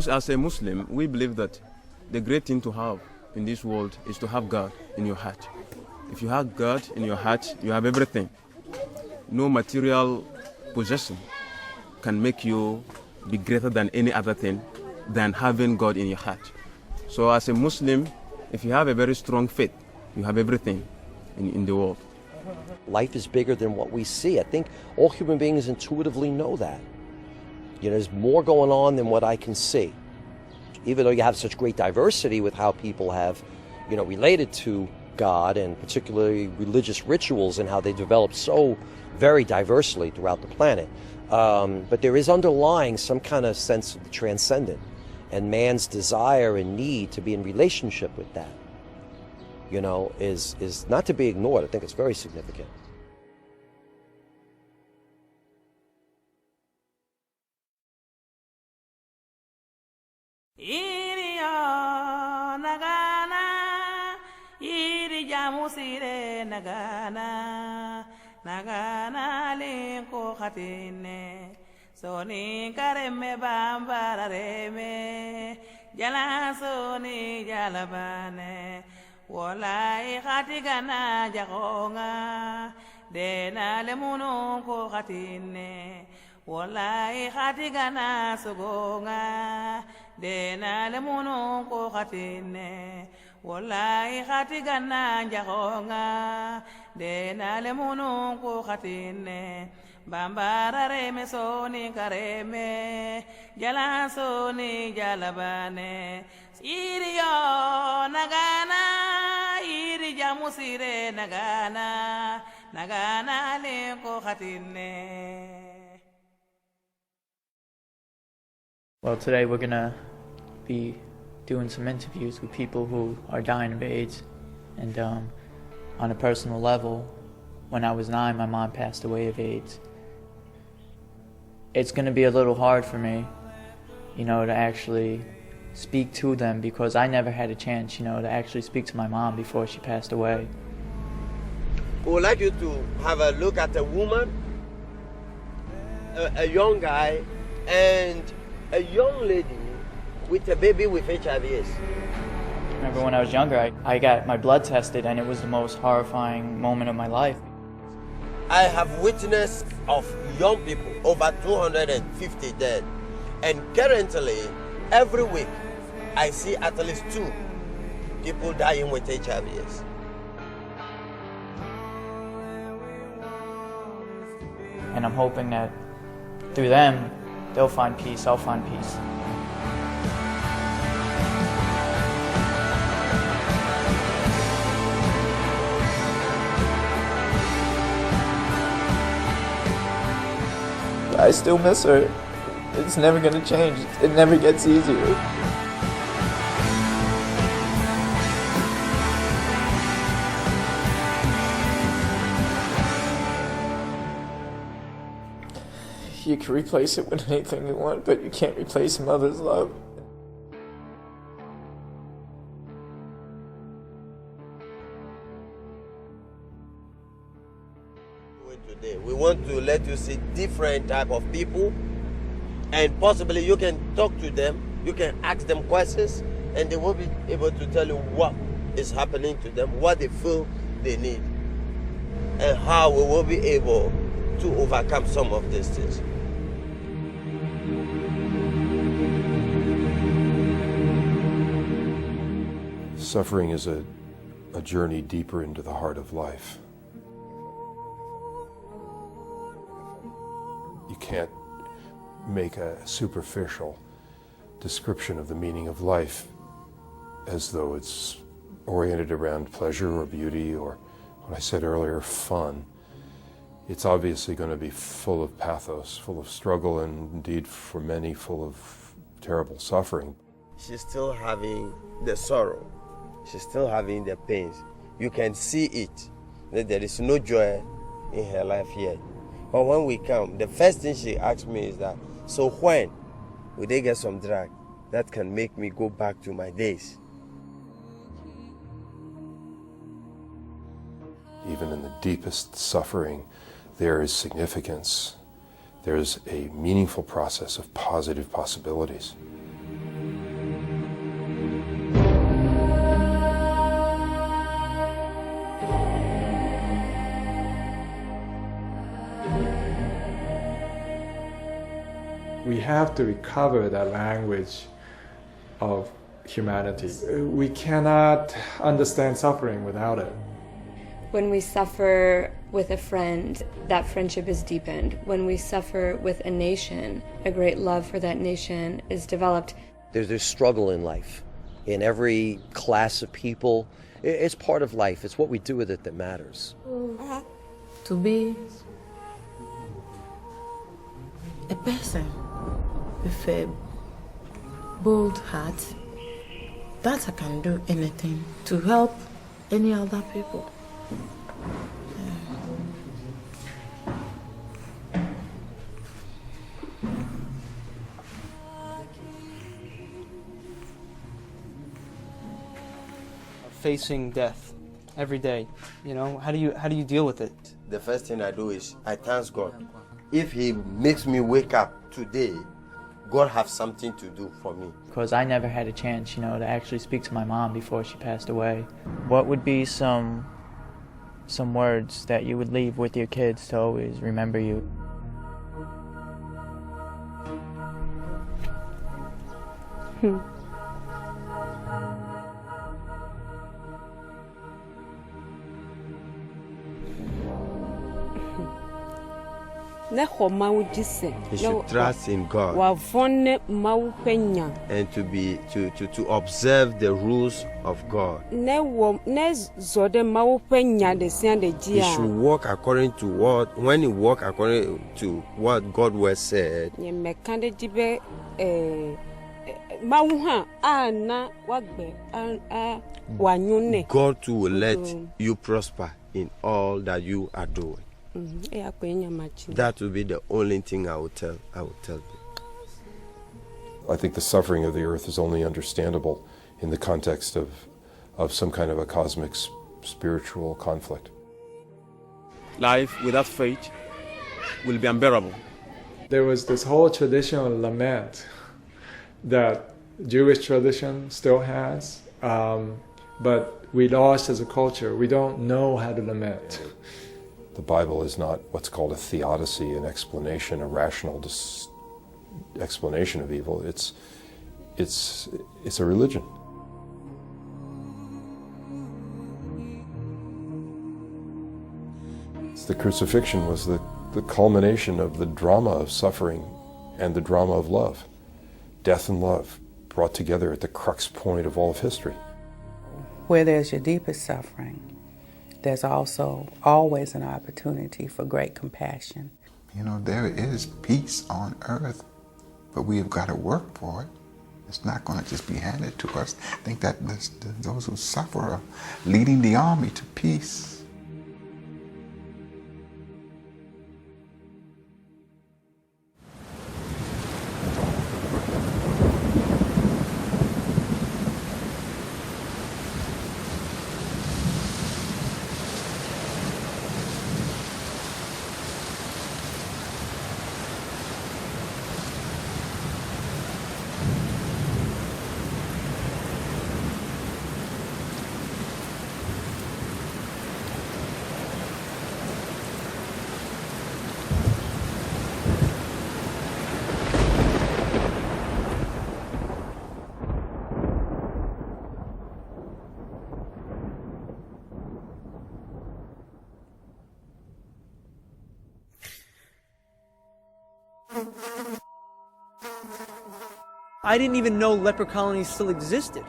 As a Muslim, we believe that the great thing to have in this world is to have God in your heart. If you have God in your heart, you have everything. No material possession can make you be greater than any other thing than having God in your heart. So as a Muslim, if you have a very strong faith, you have everything in the world. Life is bigger than what we see. I think all human beings intuitively know that. You know, there's more going on than what I can see. Even though you have such great diversity with how people have, you know, related to God and particularly religious rituals and how they develop so very diversely throughout the planet. But there is underlying some kind of sense of the transcendent and man's desire and need to be in relationship with that, you know, is not to be ignored. I think it's very significant. Nagana linko khatine soni kareme bambara reme jala soni jalabane walai khatigana jagonga dena lemuno ko khatine walai khatigana sugonga dena lemuno ko khatine walai khatigana jagonga dena lemuno ko khatine bambara reme soni kareme jala soni jalabane iriyo nagana iri jamusire nagana nagana le ko khatine. Well, today we're gonna be doing some interviews with people who are dying of AIDS, and on a personal level, when I was 9, my mom passed away of AIDS. It's going to be a little hard for me, you know, to actually speak to them because I never had a chance, you know, to actually speak to my mom before she passed away. We would like you to have a look at a woman, a young guy, and a young lady with a baby with HIV/AIDS. I remember when I was younger, I got my blood tested, and it was the most horrifying moment of my life. I have witnessed of young people, over 250 dead. And currently, every week, I see at least 2 people dying with HIV/AIDS. And I'm hoping that through them, they'll find peace, I'll find peace. I still miss her. It's never gonna change. It never gets easier. You can replace it with anything you want, but you can't replace a mother's love. Today, we want to let you see different type of people, and possibly you can talk to them, you can ask them questions, and they will be able to tell you what is happening to them, what they feel they need, and how we will be able to overcome some of these things. Suffering is a journey deeper into the heart of life. You can't make a superficial description of the meaning of life as though it's oriented around pleasure or beauty or, what I said earlier, fun. It's obviously going to be full of pathos, full of struggle, and indeed for many full of terrible suffering. She's still having the sorrow. She's still having the pains. You can see it, that there is no joy in her life yet. But when we come, the first thing she asks me is that, so when will they get some drug that can make me go back to my days? Even in the deepest suffering, there is significance. There's a meaningful process of positive possibilities. We have to recover that language of humanity. We cannot understand suffering without it. When we suffer with a friend, that friendship is deepened. When we suffer with a nation, a great love for that nation is developed. There's struggle in life, in every class of people. It's part of life. It's what we do with it that matters. To be a person with a bold heart, that I can do anything to help any other people. Facing death every day, you know, how do you deal with it? The first thing I do is I thank God. If He makes me wake up today, God has something to do for me. Because I never had a chance, you know, to actually speak to my mom before she passed away. What would be some words that you would leave with your kids to always remember you? He should trust in God and to observe the rules of God. He should walk according to when he walk according to what God was said. God too will let you prosper in all that you are doing. That will be the only thing I will tell them. I think the suffering of the earth is only understandable in the context of some kind of a cosmic spiritual conflict. Life without faith will be unbearable. There was this whole tradition of lament that Jewish tradition still has, but we lost as a culture. We don't know how to lament. The Bible is not what's called a theodicy, an explanation, a rational explanation of evil. It's a religion. The crucifixion was the culmination of the drama of suffering and the drama of love. Death and love brought together at the crux point of all of history. Where there's your deepest suffering, there's also always an opportunity for great compassion. You know, there is peace on earth, but we have got to work for it. It's not going to just be handed to us. I think that those who suffer are leading the army to peace. I didn't even know leper colonies still existed.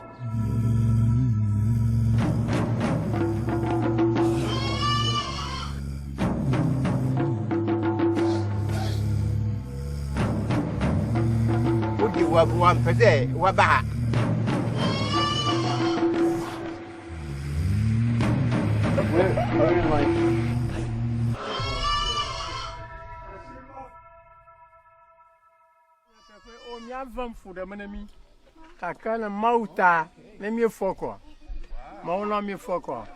We're in like kakana mauta ne mi foko mauna mi foko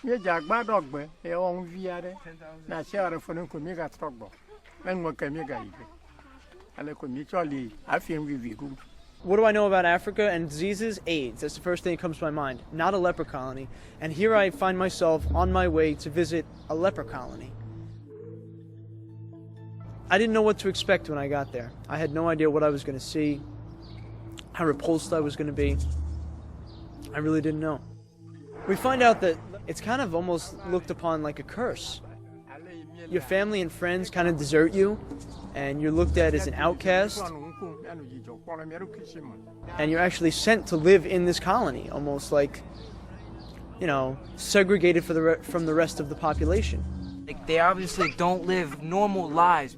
mi jagba dogbe e on viare na share fonu ko mi ga trogbo men mo ka mi ga ibe ale ko mi choli afien vivigu. What do I know about Africa and diseases? AIDS. That's the first thing that comes to my mind. Not a leper colony. And here I find myself on my way to visit a leper colony. I didn't know what to expect when I got there. I had no idea what I was going to see, how repulsed I was going to be. I really didn't know. We find out that it's kind of almost looked upon like a curse. Your family and friends kind of desert you, and you're looked at as an outcast, and you're actually sent to live in this colony, almost like, you know, segregated from the rest of the population. Like, they obviously don't live normal lives,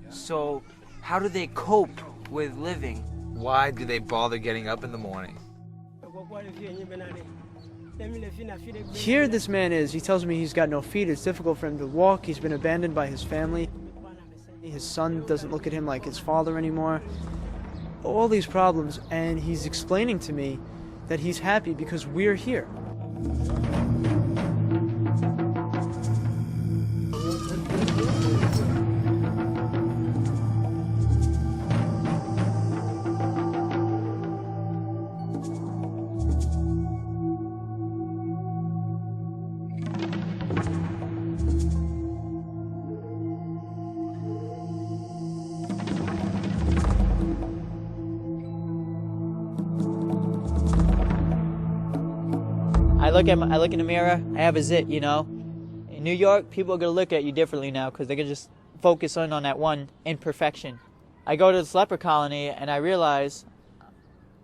so how do they cope with living? Why do they bother getting up in the morning? Here this man is, he tells me he's got no feet, it's difficult for him to walk, he's been abandoned by his family, his son doesn't look at him like his father anymore, all these problems, and he's explaining to me that he's happy because we're here. I look in the mirror, I have a zit, you know. In New York, people are going to look at you differently now because they're going to just focus in on that one imperfection. I go to this leper colony and I realize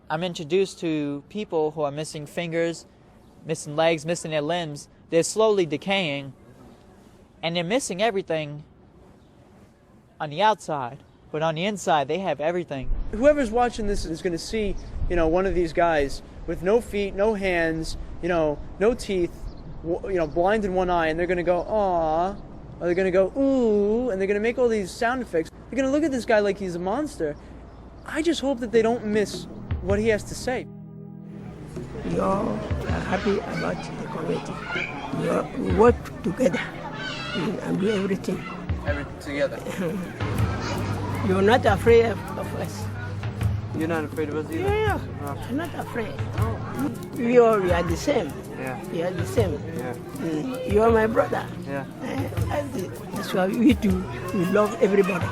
I'm introduced to people who are missing fingers, missing legs, missing their limbs. They're slowly decaying and they're missing everything on the outside, but on the inside they have everything. Whoever's watching this is going to see, you know, one of these guys with no feet, no hands, you know, no teeth, you know, blind in one eye, and they're going to go, "Aw," or they're going to go, "Ooh," and they're going to make all these sound effects. They're going to look at this guy like he's a monster. I just hope that they don't miss what he has to say. You're happy about the community. We work together and do everything. Everything together. You're not afraid of us. You're not afraid of us either? Yeah, I'm not afraid. We are the same. Yeah. We are the same. Yeah. You are my brother. Yeah. That's why we do. We love everybody.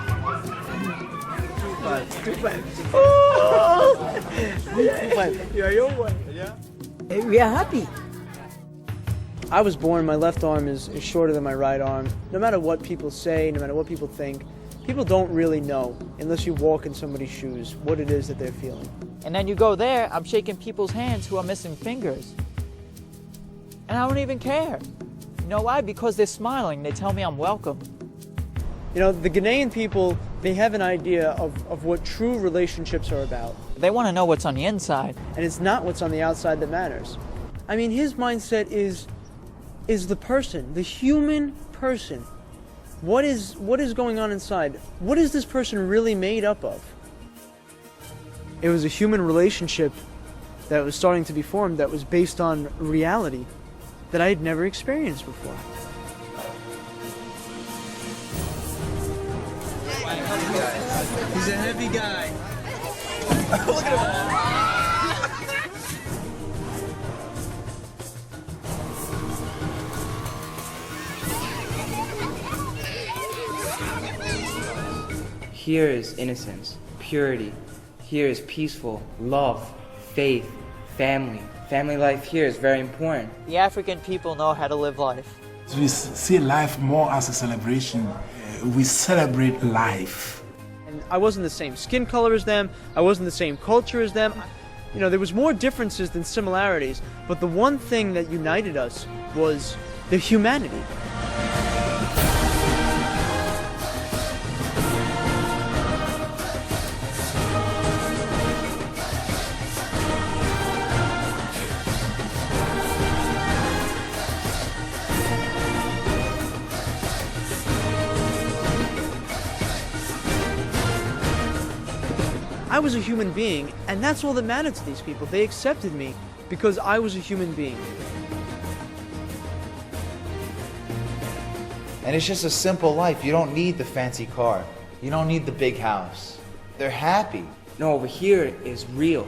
2-5. Oh! 2-5. You are your one. Yeah. We are happy. I was born, my left arm is shorter than my right arm. No matter what people say, no matter what people think, people don't really know, unless you walk in somebody's shoes, what it is that they're feeling. And then you go there, I'm shaking people's hands who are missing fingers. And I don't even care. You know why? Because they're smiling. They tell me I'm welcome. You know, the Ghanaian people, they have an idea of what true relationships are about. They want to know what's on the inside. And it's not what's on the outside that matters. I mean, his mindset is the person, the human person. What is going on inside? What is this person really made up of? It was a human relationship that was starting to be formed that was based on reality that I had never experienced before. He's a heavy guy. Look at him. Here is innocence, purity. Here is peaceful love, faith, family. Family life here is very important. The African people know how to live life. We see life more as a celebration. We celebrate life. And I wasn't the same skin color as them. I wasn't the same culture as them. You know, there was more differences than similarities. But the one thing that united us was the humanity. I was a human being, and that's all that mattered to these people. They accepted me because I was a human being. And it's just a simple life. You don't need the fancy car. You don't need the big house. They're happy. No, over here is real.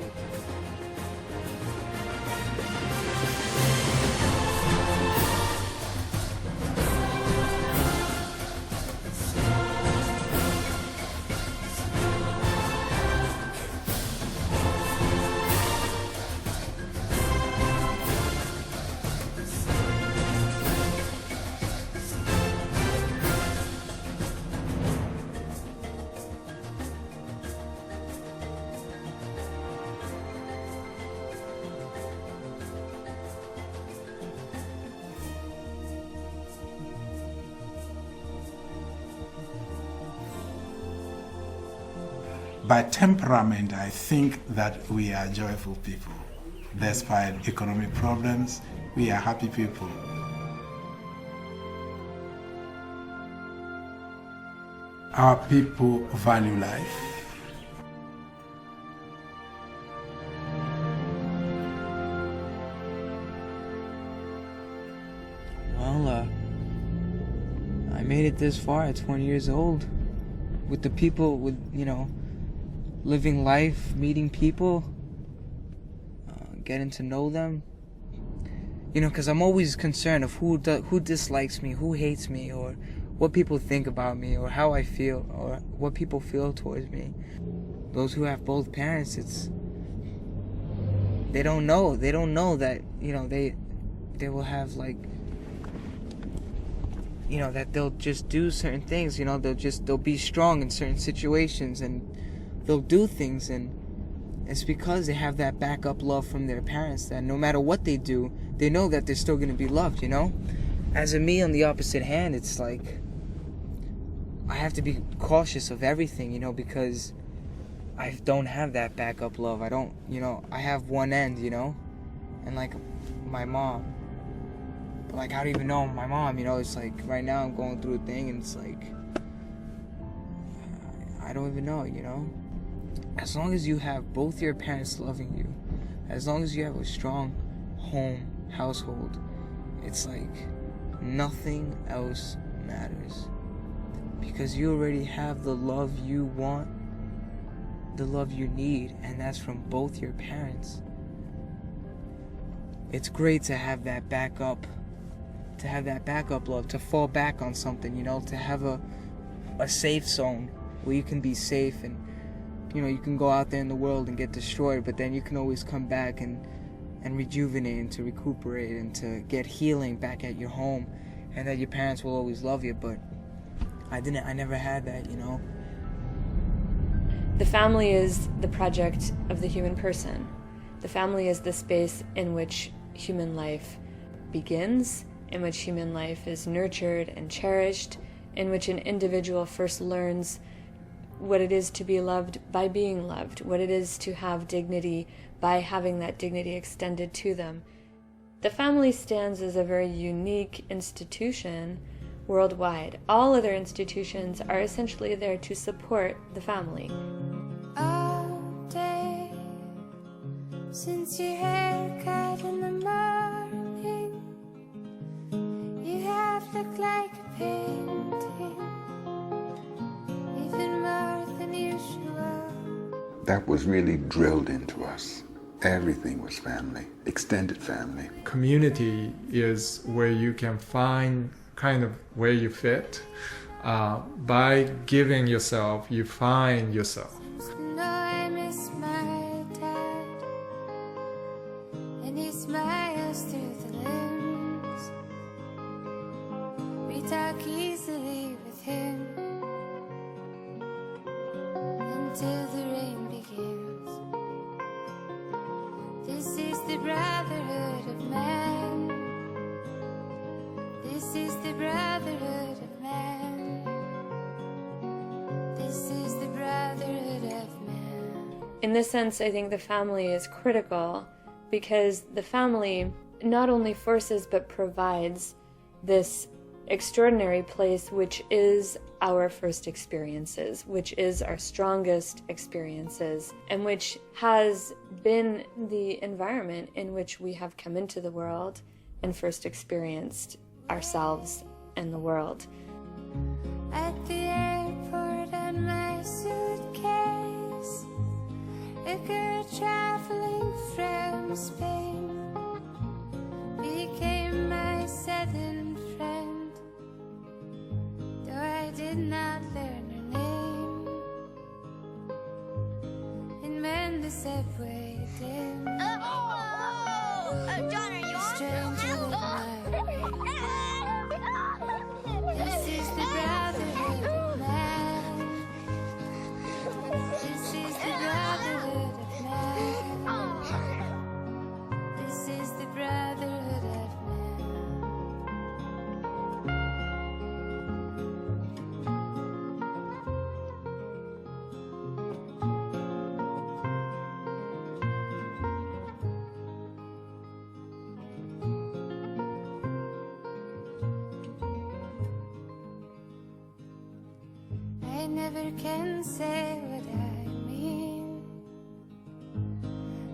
By temperament, I think that we are joyful people. Despite economic problems, we are happy people. Our people value life. Well, I made it this far at 20 years old. With the people, with, living life, meeting people, getting to know them. Because I'm always concerned of who dislikes me, who hates me, or what people think about me, or how I feel, or what people feel towards me. Those who have both parents, they don't know that, they will have that they'll just do certain things, they'll be strong in certain situations, and they'll do things, and it's because they have that backup love from their parents that no matter what they do, they know that they're still going to be loved, As a me on the opposite hand, it's like I have to be cautious of everything, because I don't have that backup love. I don't, I have one end, and my mom. But I don't even know my mom, it's like right now I'm going through a thing, and it's like I don't even know, As long as you have both your parents loving you, as long as you have a strong home, household, it's like nothing else matters. Because you already have the love you want, the love you need, and that's from both your parents. It's great to have that backup, love, to fall back on something, to have a safe zone where you can be safe, and you can go out there in the world and get destroyed, but then you can always come back and rejuvenate and to recuperate and to get healing back at your home, and that your parents will always love you. But I never had that, The family is the project of the human person. The family is the space in which human life begins, in which human life is nurtured and cherished, in which an individual first learns what it is to be loved by being loved, what it is to have dignity by having that dignity extended to them. The family stands as a very unique institution worldwide. All other institutions are essentially there to support the family. All day, since your haircut in the morning, you have looked like a painting, even more than usual. That was really drilled into us. Everything was family, extended family. Community is where you can find kind of where you fit. By giving yourself, you find yourself. No, I miss my dad, and he smiles through the limbs. We talk easily with him until the rain begins. This is the brotherhood of man. This is the brotherhood of man. This is the brotherhood of man. In this sense, I think the family is critical because the family not only forces but provides this extraordinary place which is our first experiences, which is our strongest experiences, and which has been the environment in which we have come into the world and first experienced ourselves and the world. At the airport on my suitcase, a girl traveling from Spain became my southern friend, though I did not learn her name. And when the subway dimmed, John, are you on? Stranger than my This is the brotherhood of man. This is the brotherhood of man. This is the brotherhood of man. I never can say what I mean,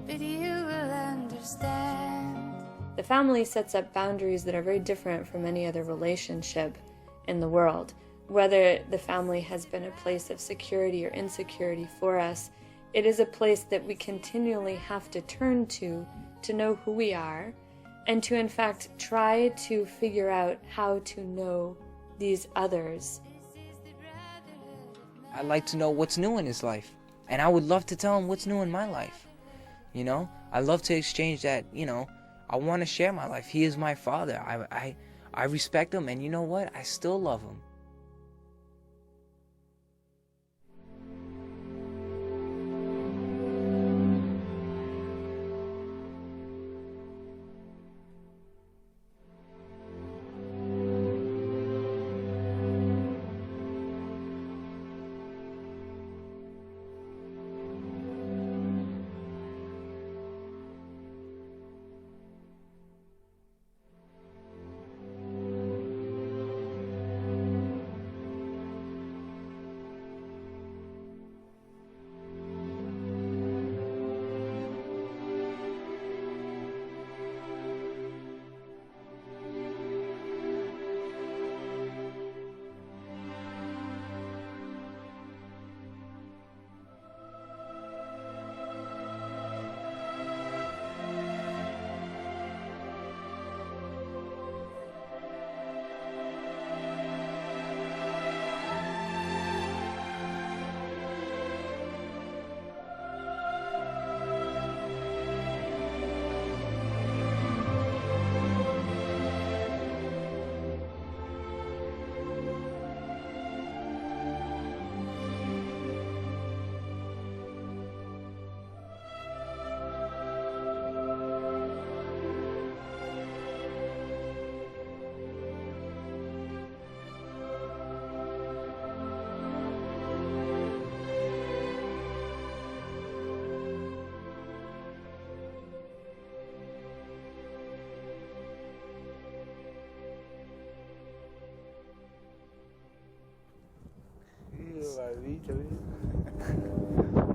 but you will understand. The family sets up boundaries that are very different from any other relationship in the world. Whether the family has been a place of security or insecurity for us, it is a place that we continually have to turn to know who we are, and to in fact try to figure out how to know these others. I'd like to know what's new in his life, and I would love to tell him what's new in my life. You know, I love to exchange that. You know, I want to share my life. He is my father. I respect him, and you know what? I still love him.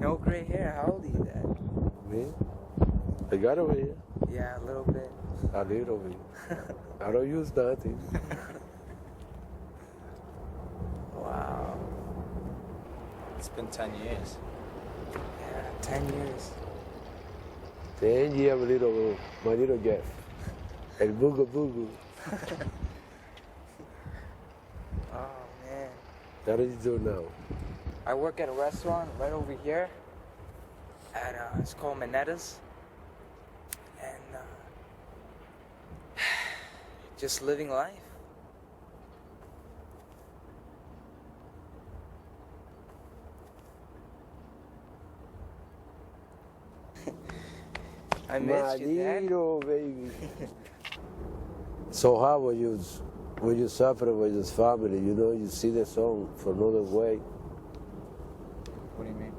No gray hair. How old are you, Dad? Me? I got over here. Yeah, a little bit. A little bit. I don't use nothing. Wow. It's been 10 years. Yeah, 10 years. 10 years, my little Jeff. El Booga Booga. Oh, man. What do you do now? I work at a restaurant right over here. It's called Manetta's. And just living life. I missed you, Dad. Little baby. So how were you suffering with this family? You know, you see the song for another way. What do you mean?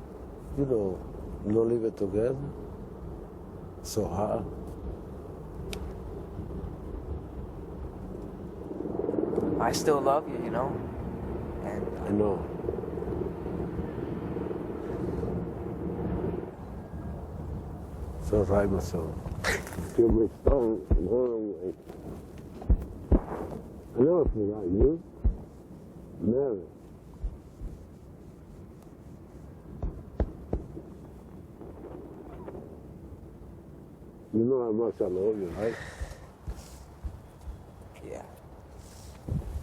You know, not live it together. So hard. I still love you, you know? And I know. So right, my son. Feel my stone and away. I never forgot you. Never. You know how much I love you, right? Yeah.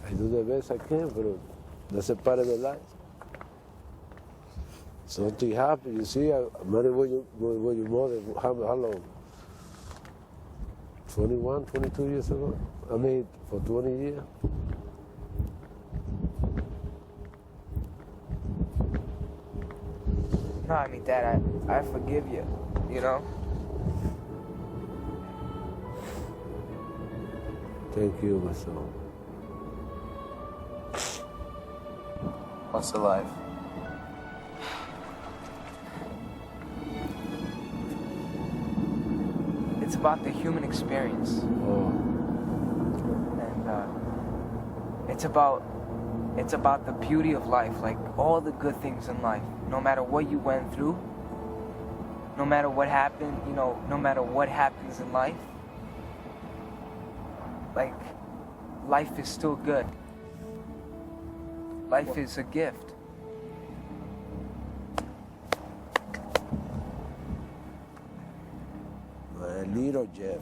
I do the best I can, but that's a part of the life. Something happened, you see, I married with your mother, how long? 21, 22 years ago? I mean, for 20 years. No, I mean, Dad, I forgive you, you know? Thank you, my son. What's the life? It's about the human experience. Oh. And it's about It's about the beauty of life, like all the good things in life. No matter what you went through, no matter what happened, no matter what happens in life, like, life is still good. Life is a gift. Little Jeff.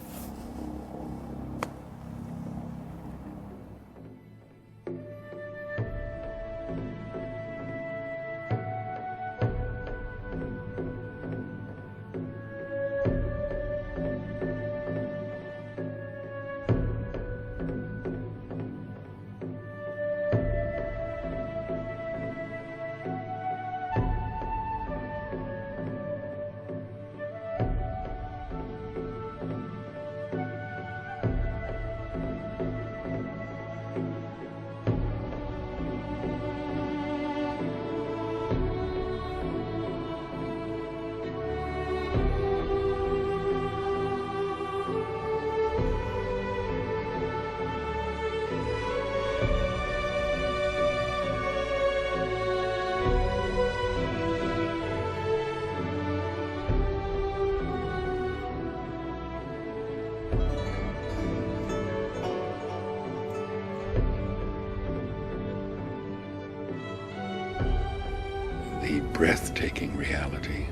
The breathtaking reality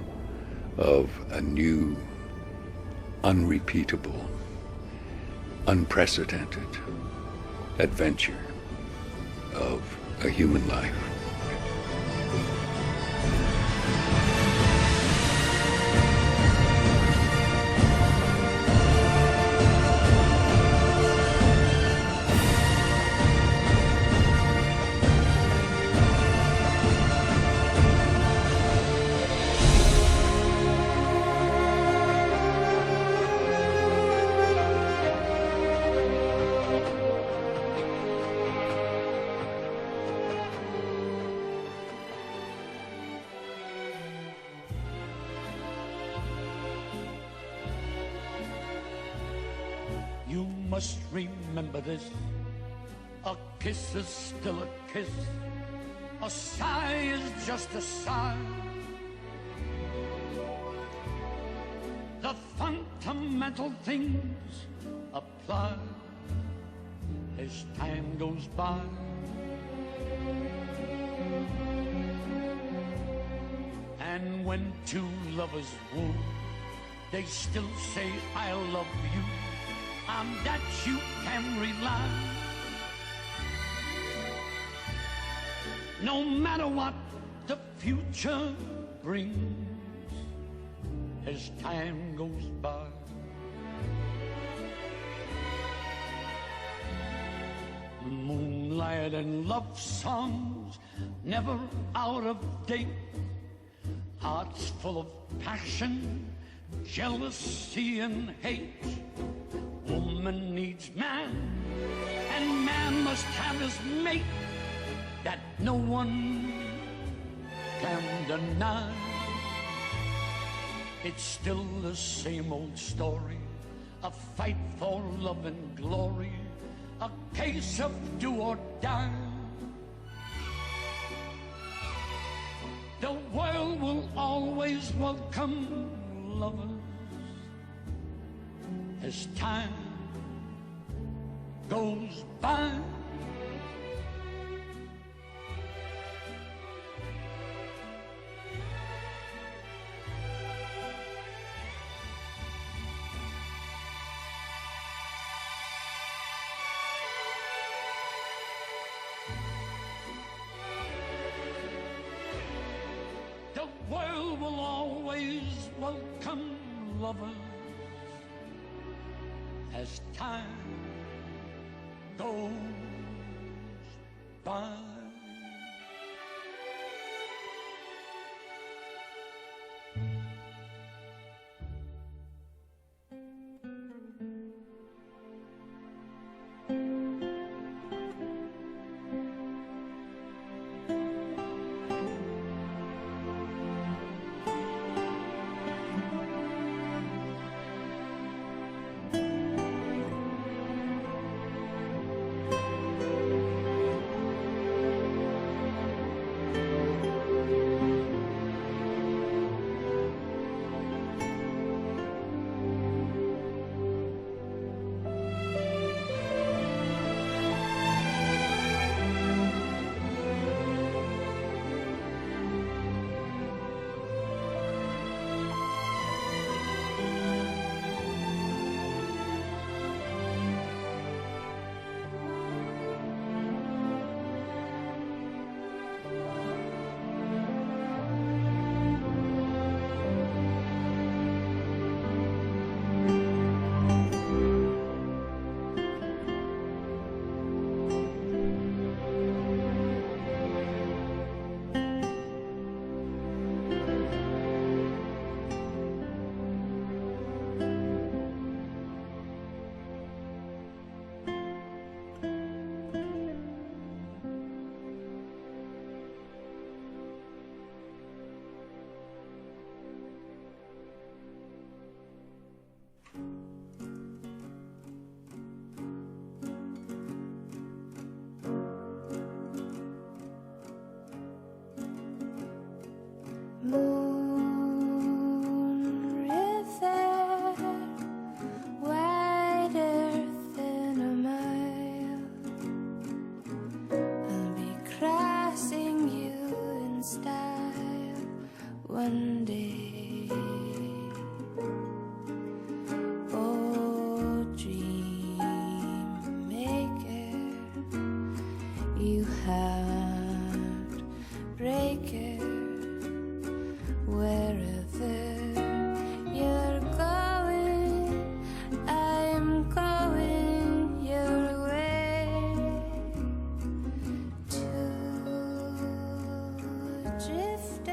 of a new, unrepeatable, unprecedented adventure of a human life. You must remember this. A kiss is still a kiss. A sigh is just a sigh. The fundamental things apply as time goes by. And when two lovers woo, they still say, I love you. On that you can rely. No matter what the future brings as time goes by. Moonlight and love songs never out of date. Hearts full of passion, jealousy and hate. Woman needs man, and man must have his mate. That no one can deny. It's still the same old story, a fight for love and glory, a case of do or die. The world will always welcome lovers as time goes by. The world will always welcome lovers as time goes by. Moon river, wider than a mile. I'll be crossing you in style one day. Oh, dream maker, you heartbreaker, wherever you're going, I'm going your way. To drift